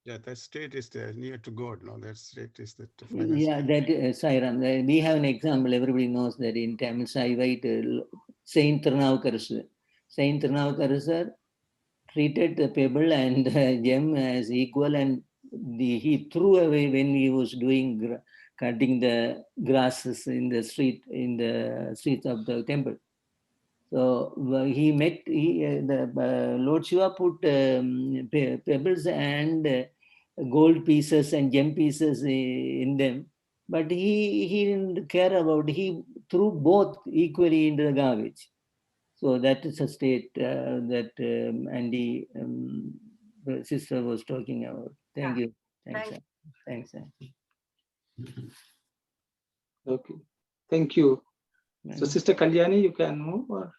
Yeah, that state is there, near to God. No, that state is that. Yeah, that Sairam. We have an example. Everybody knows that in Tamil Saivite, Saint Tirunavukkarasar treated the pebble and gem as equal, and he threw away when he was doing cutting the grasses in the streets of the temple. So Lord Shiva put pebbles and gold pieces and gem pieces in them, but he didn't care about. He threw both equally into the garbage. So that is a state that Andy, the sister, was talking about. Thank you. Thanks. Thank Thanks. Okay. Thank you. So, Mm. Sister Kalyani, you can move or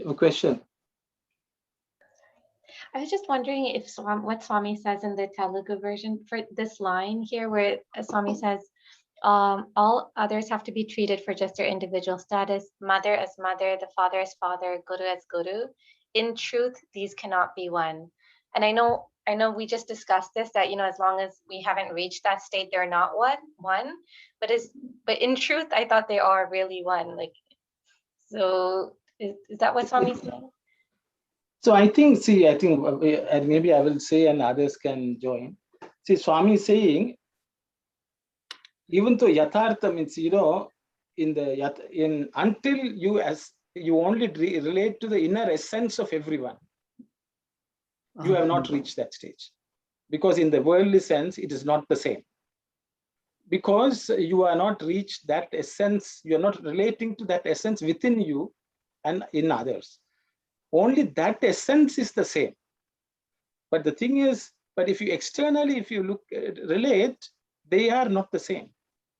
a question. I was just wondering if what Swami says in the Telugu version for this line here, where Swami says, all others have to be treated for just their individual status, mother as mother, the father as father, guru as guru. In truth, these cannot be one. And I know we just discussed this, that, as long as we haven't reached that state, they're not one. But in truth, I thought they are really one. Like, so is that what Swami's saying? So I think, maybe I will say and others can join. See, Swami is saying, even though yathartha means, until you only relate to the inner essence of everyone, you have not reached that stage. Because in the worldly sense, it is not the same. Because you are not reached that essence, you are not relating to that essence within you and in others. Only that essence is the same. But the thing is, if you externally, if you look, relate, they are not the same.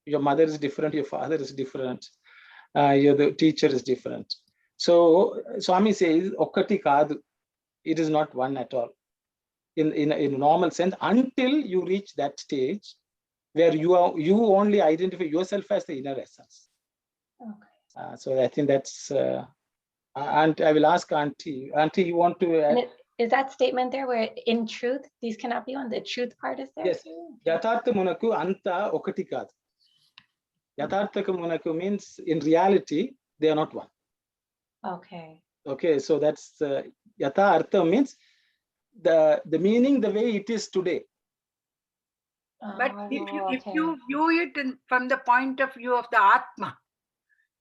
Your mother is different, your father is different, the teacher is different. So Swami says, Okkati Kadu, it is not one at all. In a normal sense, until you reach that stage where you only identify yourself as the inner essence. Okay. So I think that's, and I will ask Auntie. Auntie, you want to? Is that statement there where in truth these cannot be one? The truth part is there? Yes. Yathartha munaku anta okati kadu. Yathartha munaku means in reality they are not one. Okay. Okay, so that's yathartha means the meaning the way it is today. But if you view it from the point of view of the Atma,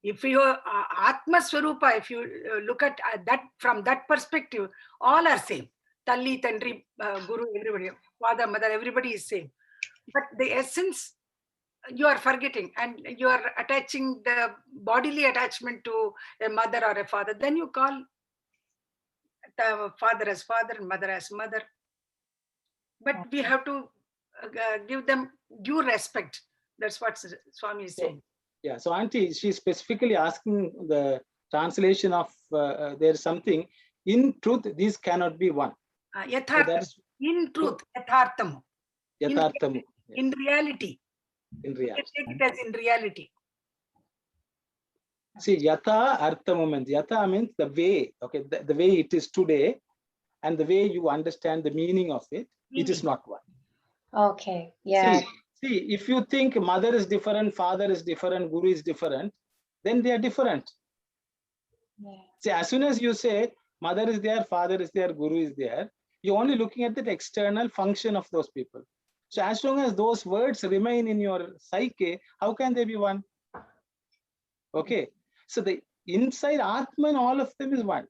if you Atma Swarupa, if you look at that from that perspective, all are same. Talli, Tandri, Guru, everybody, father, mother, everybody is same. But the essence you are forgetting, and you are attaching the bodily attachment to a mother or a father. Then you call the father as father and mother as mother. But we have to give them due respect. That's what Swami is saying. Yeah, so Auntie, she's specifically asking the translation of there's something, in truth, these cannot be one. Yathartha, so in truth, yatharthamu. Yatharthamu. In reality. In reality. Take it as in reality. See, yatha arthamu means, yatha means the way, okay, the way it is today, and the way you understand the meaning of it, it is not one. Okay, yeah. See, if you think mother is different, father is different, guru is different, then they are different. Yeah. See, as soon as you say mother is there, father is there, guru is there, you're only looking at the external function of those people. So as long as those words remain in your psyche, how can they be one? Okay. So the inside Atman, all of them is one.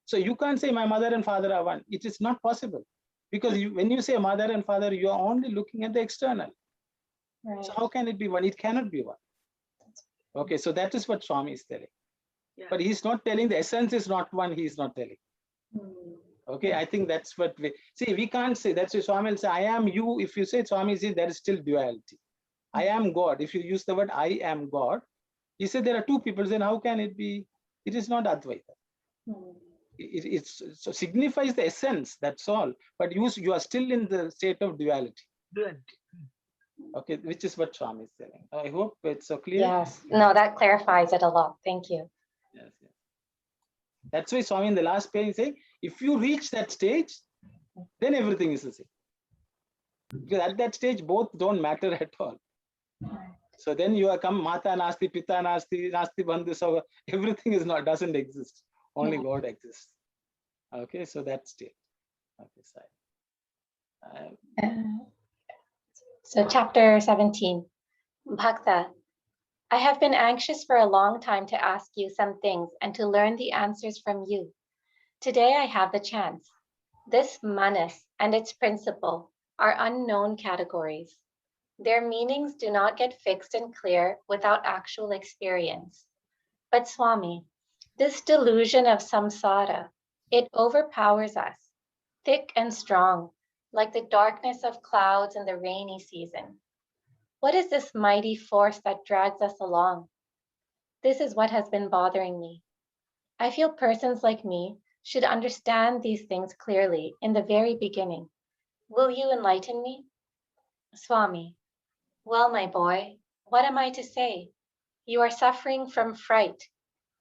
So you can't say my mother and father are one. It is not possible. Because when you say mother and father, you are only looking at the external. Right. So how can it be one? It cannot be one. Okay, so that is what Swami is telling. Yeah. But he's not telling the essence is not one, he is not telling. Okay, I think that's what we can't say. That's why Swami will say, I am you. If you say Swami says there is still duality. I am God. If you use the word I am God, he said there are two people, then how can it be? It is not Advaita. It signifies the essence, that's all. But you are still in the state of duality. Okay, which is what Swami is saying. I hope it's so clear. Yes, no, that clarifies it a lot. Thank you. Yes. That's why Swami in the last page is saying, if you reach that stage, then everything is the same. Because at that stage, both don't matter at all. So then you are come Mata Nasti, Pita Nasti, Nasti Bandhu, so everything is doesn't exist. Only God exists. Okay, so that's it. Okay, so chapter 17, Bhakta. I have been anxious for a long time to ask you some things and to learn the answers from you. Today I have the chance. This manas and its principle are unknown categories. Their meanings do not get fixed and clear without actual experience. But Swami, this delusion of samsara, it overpowers us, thick and strong, like the darkness of clouds in the rainy season. What is this mighty force that drags us along? This is what has been bothering me. I feel persons like me should understand these things clearly in the very beginning. Will you enlighten me? Swami, well, my boy, what am I to say? You are suffering from fright,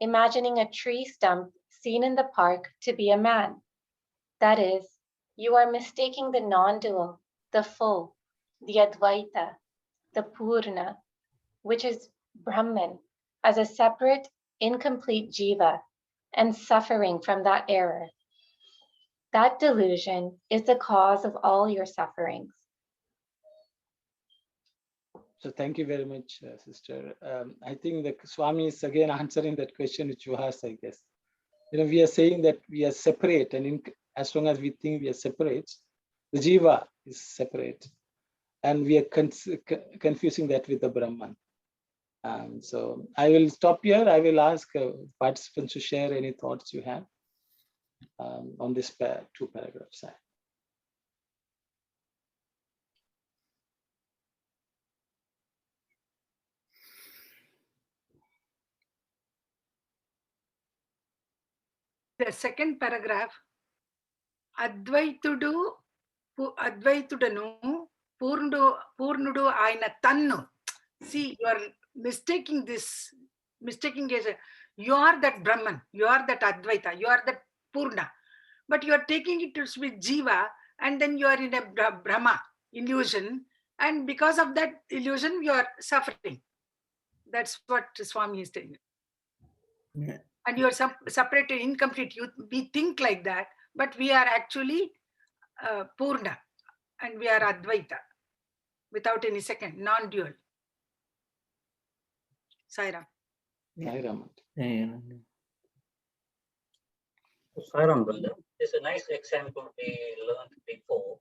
imagining a tree stump seen in the park to be a man. That is, you are mistaking the non-dual, the full, the Advaita, the Purna, which is Brahman, as a separate, incomplete jiva, and suffering from that error. That delusion is the cause of all your sufferings. So thank you very much, sister. I think the Swami is again answering that question which you asked, I guess. We are saying that we are separate, and as long as we think we are separate, the jiva is separate, and we are confusing that with the Brahman. So I will stop here. I will ask participants to share any thoughts you have on this two paragraphs. The second paragraph, Advaitudu Advaitudanu Purnudu Aina Tannu. See, you are mistaking this, mistaking as you are that Brahman, you are that Advaita, you are that Purna. But you are taking it to be Jiva, and then you are in a Brahma illusion, and because of that illusion, you are suffering. That's what Swami is saying. Yeah. And you are separated, incomplete. We think like that, but we are actually Purna, and we are Advaita, without any second, non-dual. Sairam. Sairam. Sairam, brother, there's a nice example we learned before.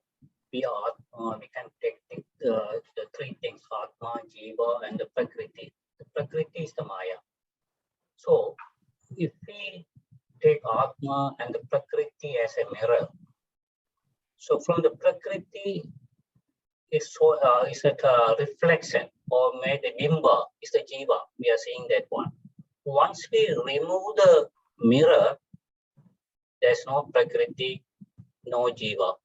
We can take the three things: Atma, Jiva, and the Prakriti. The Prakriti is the Maya. So if we take Atma and the Prakriti as a mirror, so from the Prakriti is a reflection, or maybe the Bimba is the Jiva. We are seeing that one. Once we remove the mirror, there's no Prakriti, no Jiva.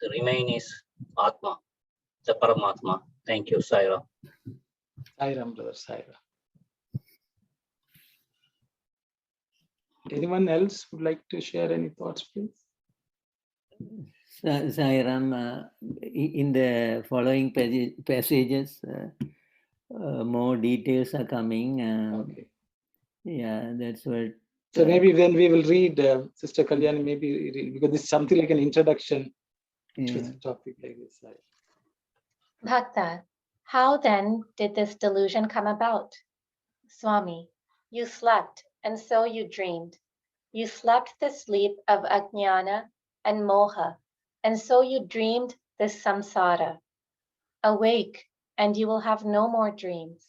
The remain is Atma, the Paramatma. Thank you, Saira. Sairam, brother, Sairam. Anyone else would like to share any thoughts, please? Sairam, in the following passages, more details are coming. Okay. Yeah, that's what. So maybe when we will read, Sister Kalyani, maybe read, because this is something like an introduction to the topic like this. Bhakta, how then did this delusion come about? Swami, you slept, and so you dreamed. You slept the sleep of Ajnana and Moha, and so you dreamed this samsara. Awake, and you will have no more dreams.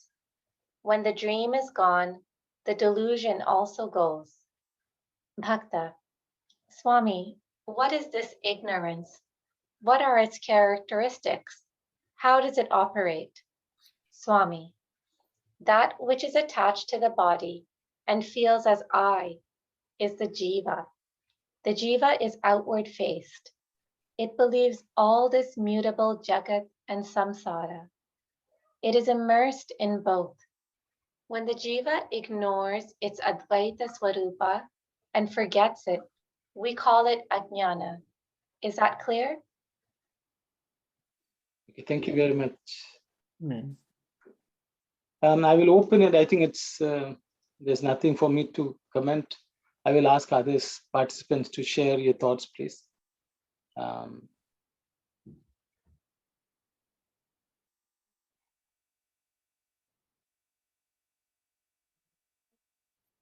When the dream is gone, the delusion also goes. Bhakta, Swami, what is this ignorance? What are its characteristics? How does it operate? Swami, that which is attached to the body and feels as I is the jiva. The jiva is outward faced. It believes all this mutable jagat and samsara. It is immersed in both. When the jiva ignores its Advaita Swarupa and forgets it, we call it Ajnana. Is that clear? Okay, thank you very much. Mm. I will open it. I think it's there's nothing for me to comment. I will ask others participants to share your thoughts, please.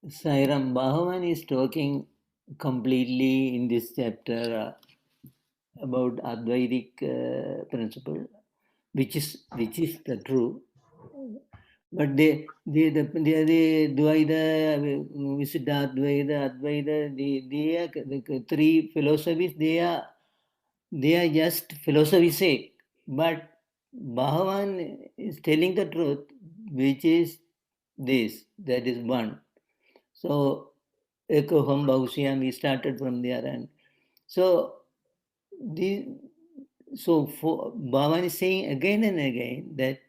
Sairam, Bhagavan is talking completely in this chapter about Advaitic principle, which is the true. But the Dvaita, Visiddha Advaita, Advaita, the three philosophies, they are just philosophy sake. But Bhagavan is telling the truth, which is this, that is one. So, Ekoham Bhaushyam, we started from there. And so, Bhagavan is saying again and again that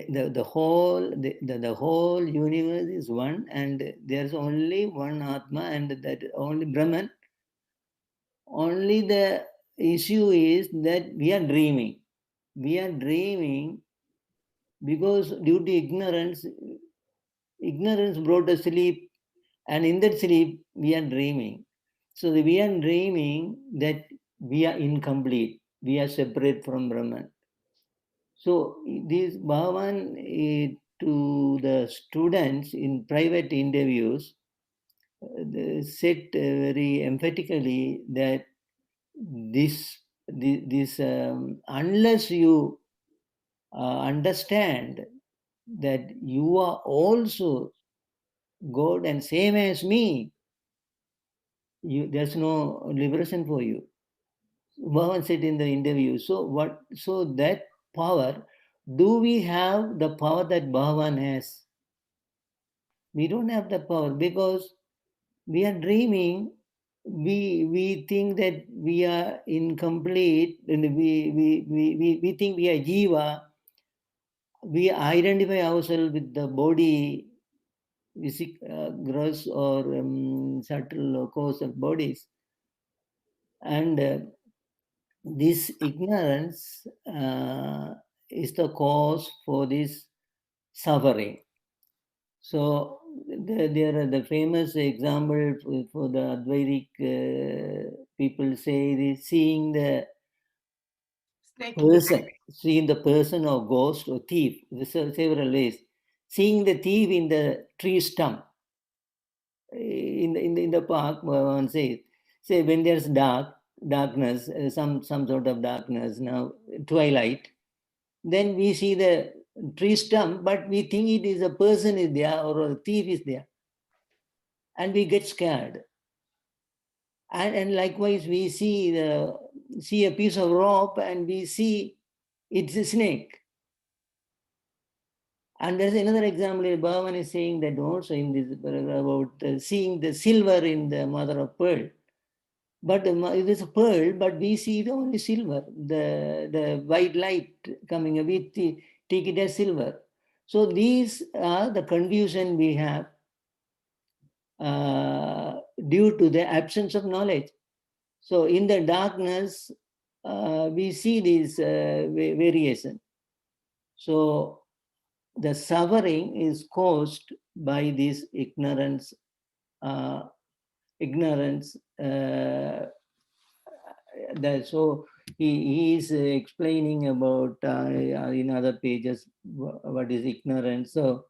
the whole universe is one, and there's only one Atma, and that only Brahman. Only the issue is that we are dreaming. We are dreaming because due to ignorance brought us sleep, and in that sleep we are dreaming. So we are dreaming that we are incomplete. We are separate from Brahman. So this Bhagavan to the students in private interviews said very emphatically that this unless you understand that you are also God and same as me, there's no liberation for you. Bhagavan said in the interview. So that power, do we have the power that Bhagavan has? We don't have the power because we are dreaming. We think that we are incomplete, and we think we are jiva. We identify ourselves with the body, gross or subtle or causal bodies, and this ignorance is the cause for this suffering. So there are the famous example for the Advaitic people say this, seeing the person or ghost or thief. There's several ways. Seeing the thief in the tree stump. In the park, one says, say when there's darkness, some sort of darkness, now twilight, then we see the tree stump, but we think it is a person is there or a thief is there, and we get scared. And likewise, we see a piece of rope and we see it's a snake. And there's another example. Bhagavan is saying that also in this paragraph about seeing the silver in the mother of pearl. But it is a pearl, but we see only silver, the white light coming, we take it as silver. So these are the confusion we have due to the absence of knowledge. So in the darkness, we see this variation. So the suffering is caused by this ignorance. So he is explaining about in other pages what is ignorance. So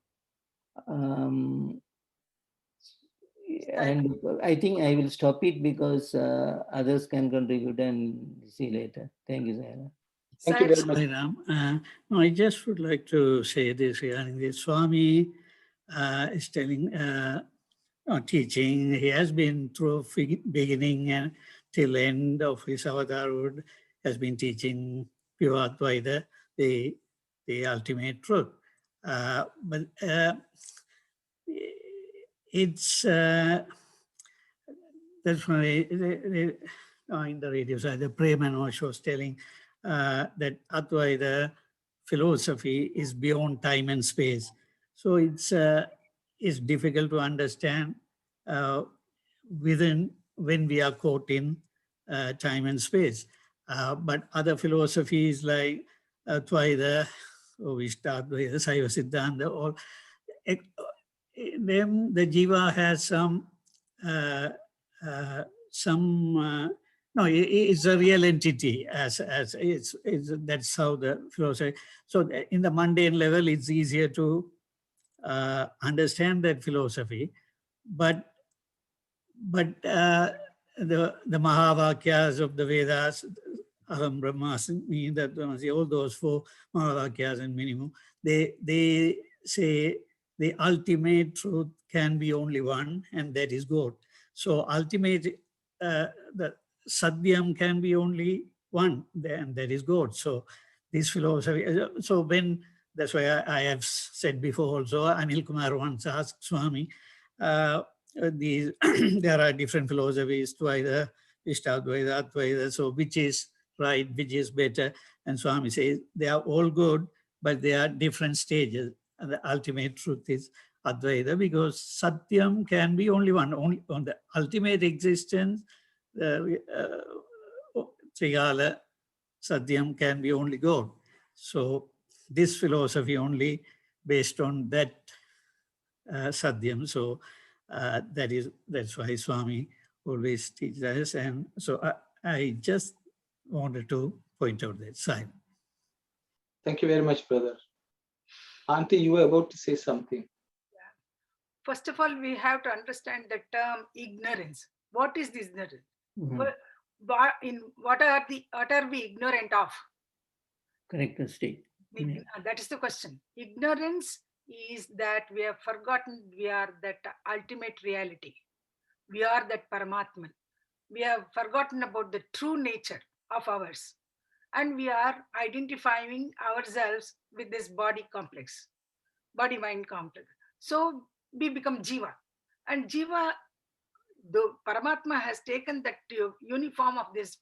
and I think I will stop it because others can contribute and see later. Thank you, Sarah. Thank you very much. Sairam. No, I just would like to say this regarding this. Swami is telling, teaching. He has been through beginning and till end of his avatarhood, has been teaching pure Advaita, the ultimate truth. But it's that's why in the radio side, the Preman was telling that Advaita philosophy is beyond time and space. So it's difficult to understand when we are caught in time and space. But other philosophies like Advaita, we start with Saiva Siddhanta, all them the jiva has no, it's a real entity as it's that's how the philosophy. So in the mundane level, it's easier to understand that philosophy, but the Mahavakyas of the Vedas, Aham Brahmasmi, that all those 4 Mahavakyas and minimum, they say the ultimate truth can be only one, and that is God. So ultimate, the Satyam can be only one, and that is God. So this philosophy, so when, that's why I have said before also, Anil Kumar once asked Swami, these there are different philosophies, Dvaita, Ishtadvaita, Advaita, so which is right, which is better? And Swami says they are all good, but they are different stages. And the ultimate truth is Advaita, because Satyam can be only one, only on the ultimate existence. Trigala Satyam can be only God. So this philosophy only based on that Satyam. So that's why Swami always teaches us. And so I just wanted to point out that side. Thank you very much, brother. Auntie, you were about to say something. First of all, we have to understand the term ignorance. What is this ignorance? What are we ignorant of? Correct state. That is the question. Ignorance is that we have forgotten we are that ultimate reality. We are that Paramatman. We have forgotten about the true nature of ours. And we are identifying ourselves with this body complex, body-mind complex. So we become Jiva. And Jiva, the Paramatma has taken that uniform of this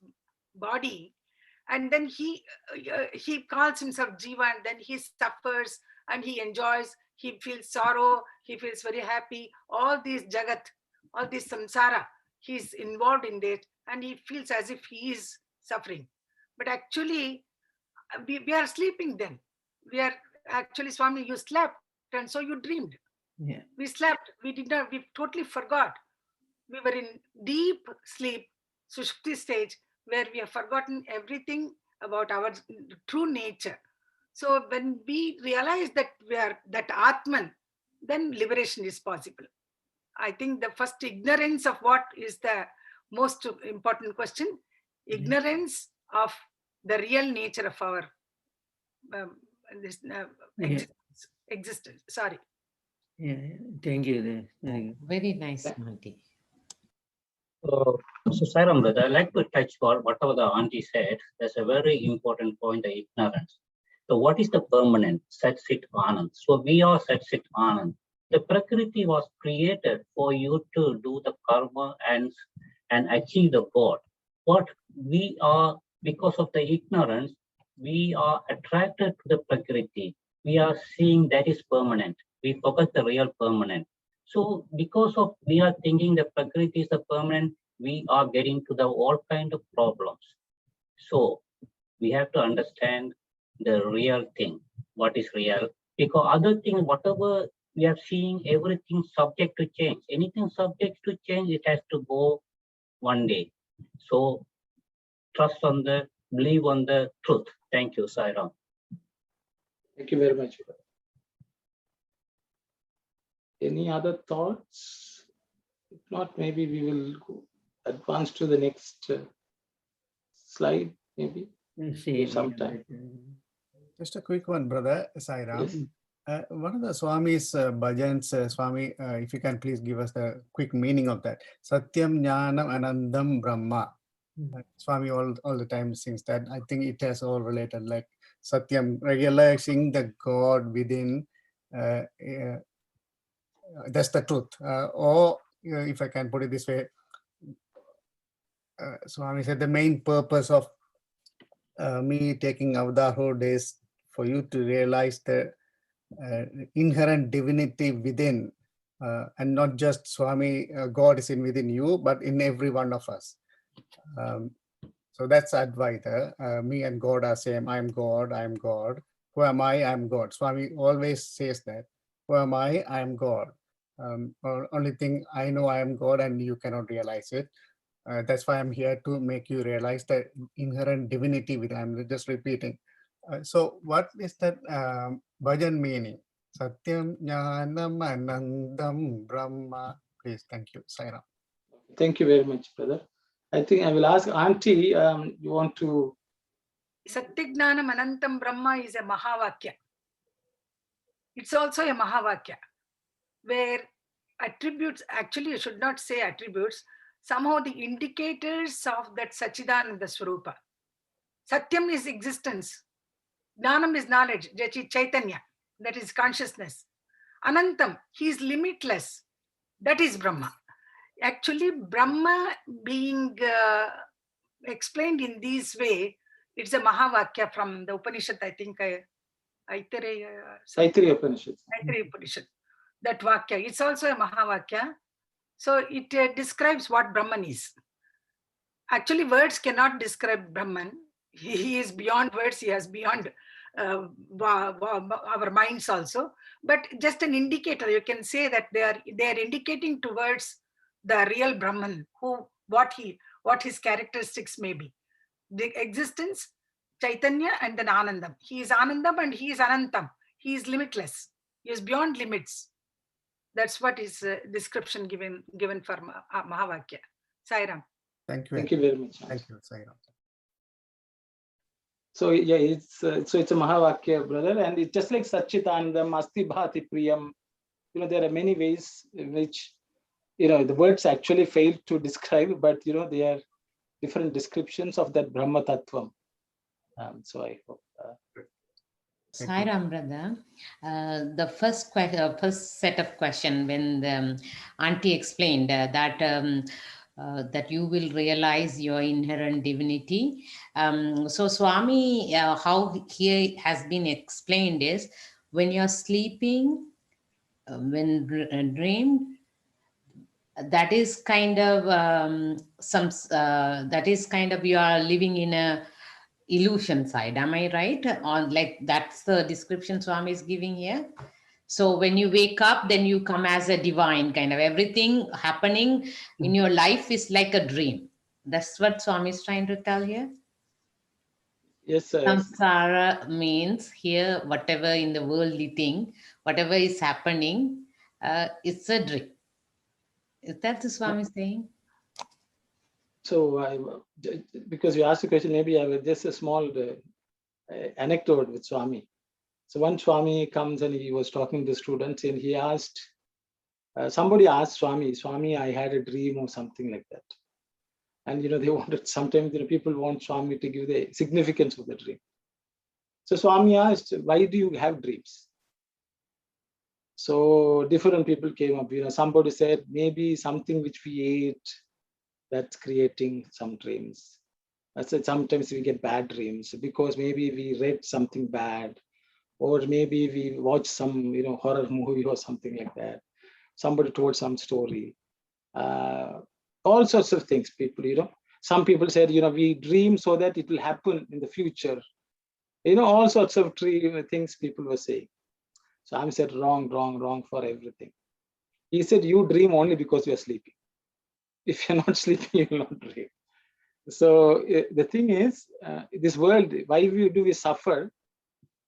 body, and then he calls himself Jiva, and then he suffers and he enjoys, he feels sorrow, he feels very happy, all these Jagat, all this samsara, he's involved in it, and he feels as if he is suffering. But actually, we are sleeping then. We are actually, Swami, you slept, and so you dreamed. Yeah. We slept, we totally forgot. We were in deep sleep, Sushupti stage, where we have forgotten everything about our true nature. So when we realize that we are that Atman, then liberation is possible. I think the first ignorance of what is the most important question, ignorance of the real nature of our existence. Sorry. Yeah, thank you. Very nice, Auntie. So Sairam brother, I'd like to touch for whatever the auntie said. There's a very important point, the ignorance. So what is the permanent? Sat Sit Anand. So we are Sat Sit Anand. The Prakriti was created for you to do the karma and achieve the God. What we are, because of the ignorance, we are attracted to the Prakriti. We are seeing that is permanent. We forget the real permanent. So because of we are thinking the Prakriti is the permanent, we are getting to the all kind of problems. So we have to understand the real thing, what is real, because other things, whatever we are seeing, everything subject to change. Anything subject to change, it has to go one day. So trust on the, believe on the truth. Thank you, Sairam. Thank you very much. Any other thoughts? If not, maybe we will go advance to the next slide, maybe. Sometime. Just a quick one, brother Sairam. Yes. One of the Swami's bhajans, Swami, if you can please give us the quick meaning of that. Satyam Jnanam Anandam Brahma. Swami all the time sings that. I think it has all related, like Satyam, realizing the God within. That's the truth. Or if I can put it this way, Swami said the main purpose of me taking Avadar days for you to realize the inherent divinity within, and not just Swami, God is within you, but in every one of us. So that's Advaita. Me and God are same. I am God. I am God. Who am I? I am God. Swami always says that. Who am I? I am God. Only thing I know, I am God, and you cannot realize it. That's why I'm here to make you realize the inherent divinity with. I'm just repeating. So what is that bhajan meaning? Satyam Jnanam Anandam Brahma. Please, thank you. Sai Ram. Thank you very much, brother. I think I will ask Auntie, you want to... Satyagnanam Anantam Brahma is a Mahavakya. It's also a Mahavakya, where attributes, actually you should not say attributes, somehow the indicators of that Sachidananda Swarupa. Satyam is existence. Jnanam is knowledge, Chaitanya, that is consciousness. Anantam, he is limitless, that is Brahma. Actually, Brahma being explained in this way, it's a Mahavakya from the Upanishad, I think, Taittiriya Upanishad. Taittiriya Upanishad. That Vakya, it's also a Mahavakya. So it describes what Brahman is. Actually, words cannot describe Brahman. He is beyond words, he is beyond our minds also. But just an indicator, you can say that they are indicating towards the real Brahman, what his characteristics may be. The existence, Chaitanya, and then Anandam. He is Anandam and he is Anantam. He is limitless. He is beyond limits. That's what is description given for Mahavakya. Sai Ram. Thank you. Thank you very much. Thank you, Sai Ram. So yeah, it's a Mahavakya, brother, and it's just like Satchitanandam, Asti Bhati Priyam. There are many ways in which the words actually fail to describe, but they are different descriptions of that Brahma Tattvam. So I hope. Sai Ram, brother. The first set of question when the auntie explained that you will realize your inherent divinity. So Swami, how here has been explained is when you're sleeping, when dreamed, that is kind of that is kind of you are living in a illusion side. Am I right? On like that's the description Swami is giving here. So when you wake up, then you come as a divine kind of everything happening in your life is like a dream. That's what Swami is trying to tell here. Yes, sir. Samsara means here whatever in the worldly thing, whatever is happening, it's a dream. Is that the Swami saying? So because you asked the question, maybe I will just a small anecdote with Swami. So one Swami comes and he was talking to students and he asked, somebody asked Swami, I had a dream or something like that. And they wanted, sometimes people want Swami to give the significance of the dream. So Swami asked, why do you have dreams? So different people came up, somebody said maybe something which we ate that's creating some dreams. I said sometimes we get bad dreams because maybe we read something bad, or maybe we watched some horror movie or something like that. Somebody told some story. All sorts of things, people, some people said, we dream so that it will happen in the future. All sorts of things people were saying. So I said, wrong for everything. He said, you dream only because you are sleeping. If you're not sleeping, you will not dream. So the thing is, this world, why we suffer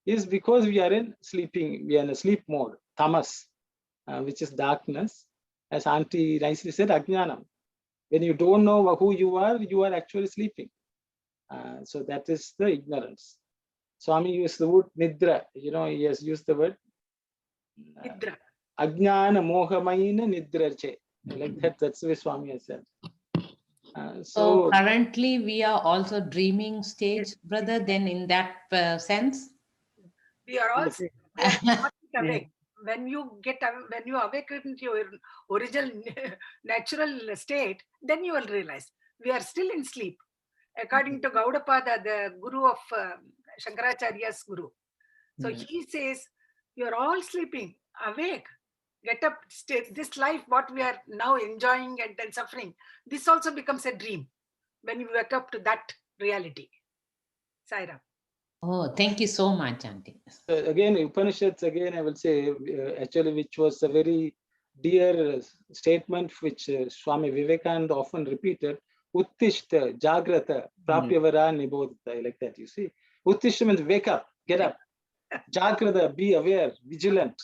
is because we are in sleeping, we are in a sleep mode, tamas, which is darkness. As Auntie nicely said, ajnanam. When you don't know who you are actually sleeping. So that is the ignorance. Swami used the word nidra, he has used the word Nidra. Ajnana mohamayina nidrache. Like that, that's the way Swami has said. So currently we are also dreaming stage, brother, then in that sense? We are also not awake. When you awaken into your original natural state, then you will realize we are still in sleep. According to Gaudapada, the guru of Shankaracharya's guru. So he says, you're all sleeping, awake, get up, this life, what we are now enjoying and then suffering, this also becomes a dream when you wake up to that reality. Sai Ram. Oh, thank you so much, Auntie. Again, Upanishads, again, I will say, actually, which was a very dear statement which Swami Vivekananda often repeated, Uttishta, Jagrata, Prapyavara, Nibodhita, like that, you see. Uttishta means wake up, get up. Jagrata, be aware, vigilant.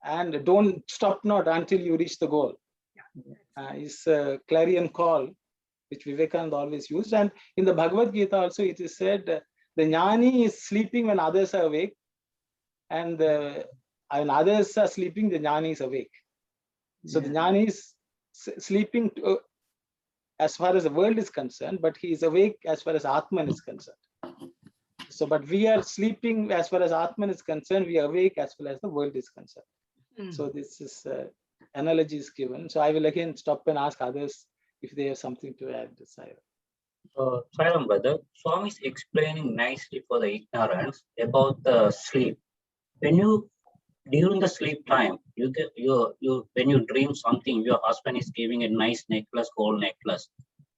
and don't stop not until you reach the goal. Is a clarion call which Vivekananda always used. And in the Bhagavad Gita also it is said, the jnani is sleeping when others are awake, and when others are sleeping, the jnani is awake. So the jnani is sleeping as far as the world is concerned, but he is awake as far as Atman is concerned. So, but we are sleeping as far as Atman is concerned, we are awake as well as the world is concerned. So this is analogy is given. So I will again stop and ask others if they have something to add. Sairam brother, Swami is explaining nicely for the ignorance about the sleep. When you during the sleep time, when you dream something, your husband is giving a nice necklace, gold necklace.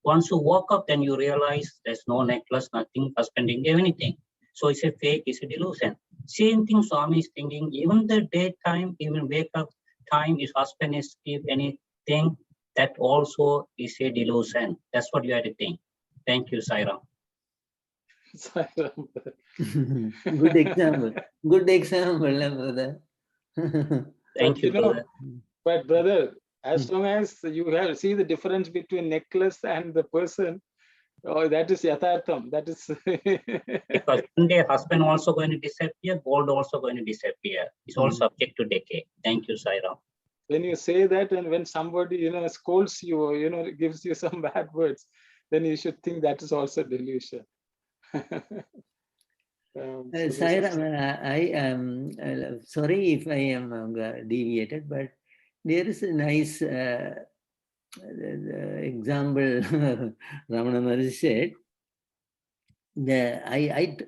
Once you woke up, then you realize there's no necklace, nothing, husband didn't give anything. So it's a fake, it's a delusion. Same thing Swami is thinking, even the daytime, even wake up time, if husband is give anything, that also is a delusion. That's what you had to think. Thank you, Sairam. Good example. Good example, brother. Thank you, brother. But brother, as long as you have see the difference between necklace and the person, that is yathartham. That is because one day husband also going to disappear, gold also going to disappear. It's all subject to decay. Thank you, Sairam. When you say that, and when somebody scolds you, gives you some bad words, then you should think that is also delusion. Sairam, I am sorry if I am deviated, but there is a nice example Ramana Maharshi said.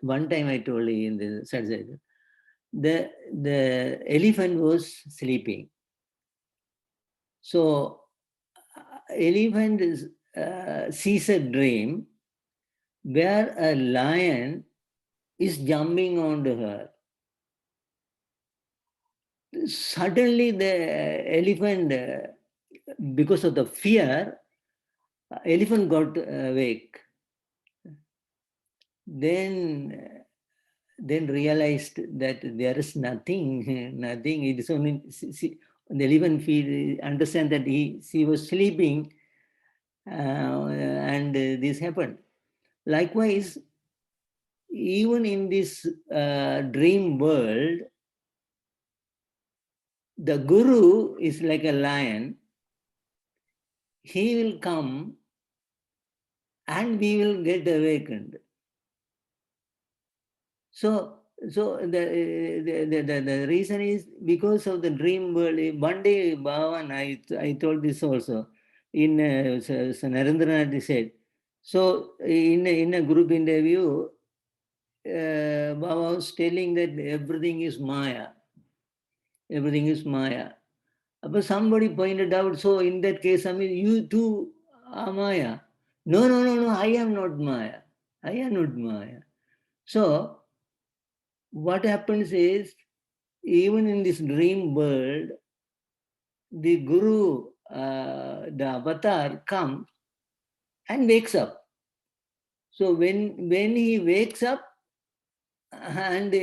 One time I told you in the Satsang, the elephant was sleeping. So elephant sees a dream where a lion is jumping onto her. Suddenly the elephant, because of the fear, elephant got awake. Then realized that there is nothing. It is only the elephant understand that she was sleeping, and this happened. Likewise, even in this dream world, the guru is like a lion. He will come and we will get awakened. So the reason is because of the dream world. One day, Bhagawan, I told this also, in Narendranath said, so in a group interview, Baba was telling that everything is Maya. Everything is Maya. But somebody pointed out, so in that case, I mean, you too are Maya. No, I am not Maya. I am not Maya. So what happens is, even in this dream world, the Guru, the avatar comes and wakes up. So when he wakes up, and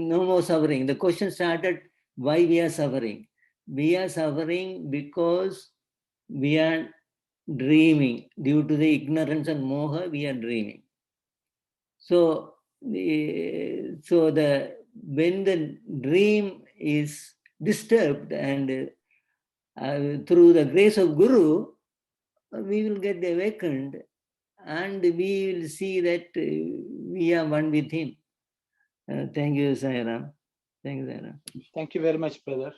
no more suffering. The question started, why we are suffering? We are suffering because we are dreaming. Due to the ignorance and moha, we are dreaming. So when the dream is disturbed, and through the grace of Guru, we will get awakened, and we will see that we are one with him. Thank you, Sairam. Thank you, Sairam. Thank you very much, brother.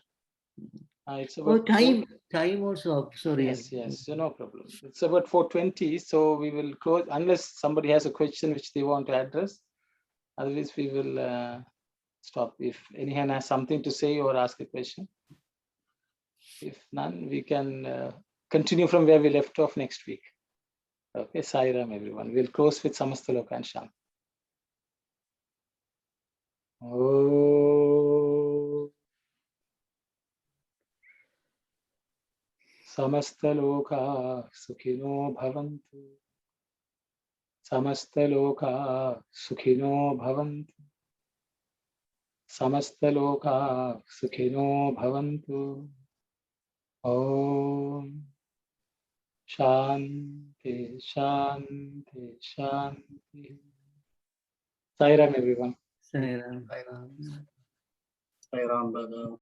It's about time also up. Sorry. Yes, no problem. It's about 4:20, so we will close unless somebody has a question which they want to address. Otherwise, we will stop. If anyone has something to say or ask a question. If none, we can continue from where we left off next week. Okay, Sairam, everyone. We'll close with Samastalokan Shanti. Oh. Samastaloka Sukhino Bhavantu. Samastaloka Sukhino Bhavantu. Samastaloka sukhino bhavantu. Om Shanti, Shanti, Shanti. Sai Ram, everyone. Sai Ram. Sai Ram. Sai Ram, brother.